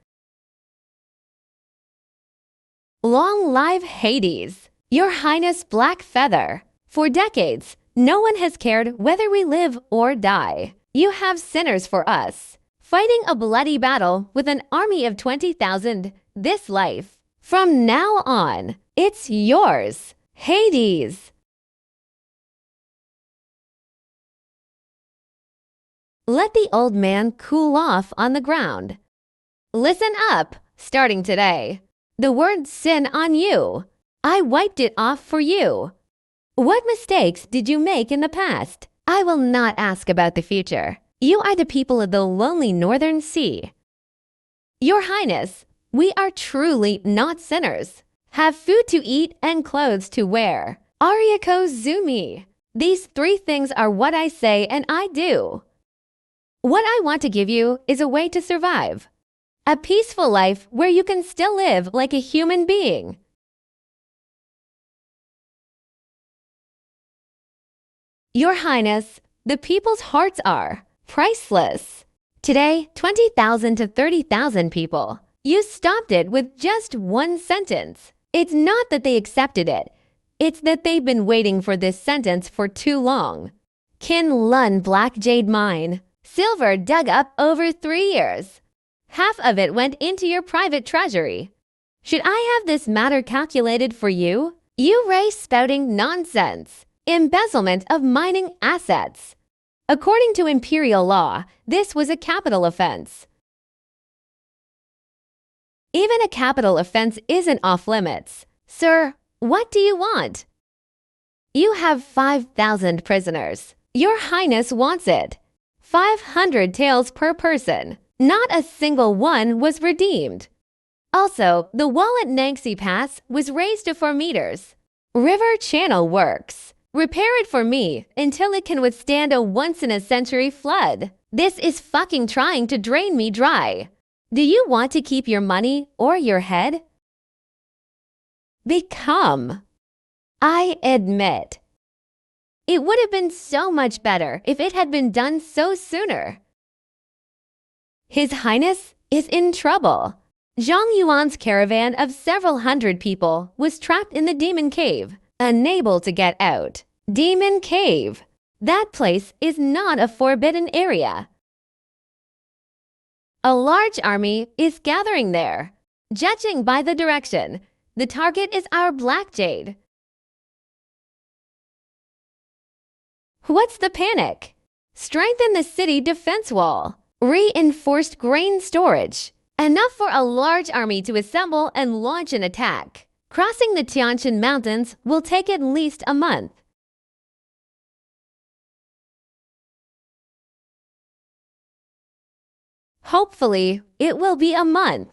Long live Hades, Your Highness Black Feather. For decades, no one has cared whether we live or die. You have sinners for us, fighting a bloody battle with an army of 20,000 this life. From now on, it's yours, Hades. Let the old man cool off on the ground. Listen up, starting today. The word sin on you. I wiped it off for you. What mistakes did you make in the past? I will not ask about the future. You are the people of the lonely northern sea. Your Highness, we are truly not sinners. Have food to eat and clothes to wear. Ariako Zumi. These three things are what I say and I do. What I want to give you is a way to survive. A peaceful life where you can still live like a human being. Your Highness, the people's hearts are priceless. Today, 20,000 to 30,000 people. You stopped it with just one sentence. It's not that they accepted it. It's that they've been waiting for this sentence for too long. Kin Lun Black Jade Mine. Silver dug up over 3 years. Half of it went into your private treasury. Should I have this matter calculated for you? You race spouting nonsense. Embezzlement of mining assets. According to imperial law, this was a capital offense. Even a capital offense isn't off limits. Sir, what do you want? You have 5,000 prisoners. Your Highness wants it. 500 taels per person. Not a single one was redeemed. Also, the wall at Nangxi Pass was raised to 4 meters. River channel works. Repair it for me until it can withstand a once-in-a-century flood. This is fucking trying to drain me dry. Do you want to keep your money or your head? Become. I admit. It would have been so much better if it had been done so sooner. His Highness is in trouble. Zhang Yuan's caravan of several hundred people was trapped in the Demon Cave, unable to get out. Demon Cave. That place is not a forbidden area. A large army is gathering there. Judging by the direction, the target is our Black Jade. What's the panic? Strengthen the city defense wall. Reinforced grain storage. Enough for a large army to assemble and launch an attack. Crossing the Tianshan Mountains will take at least a month. Hopefully, it will be a month.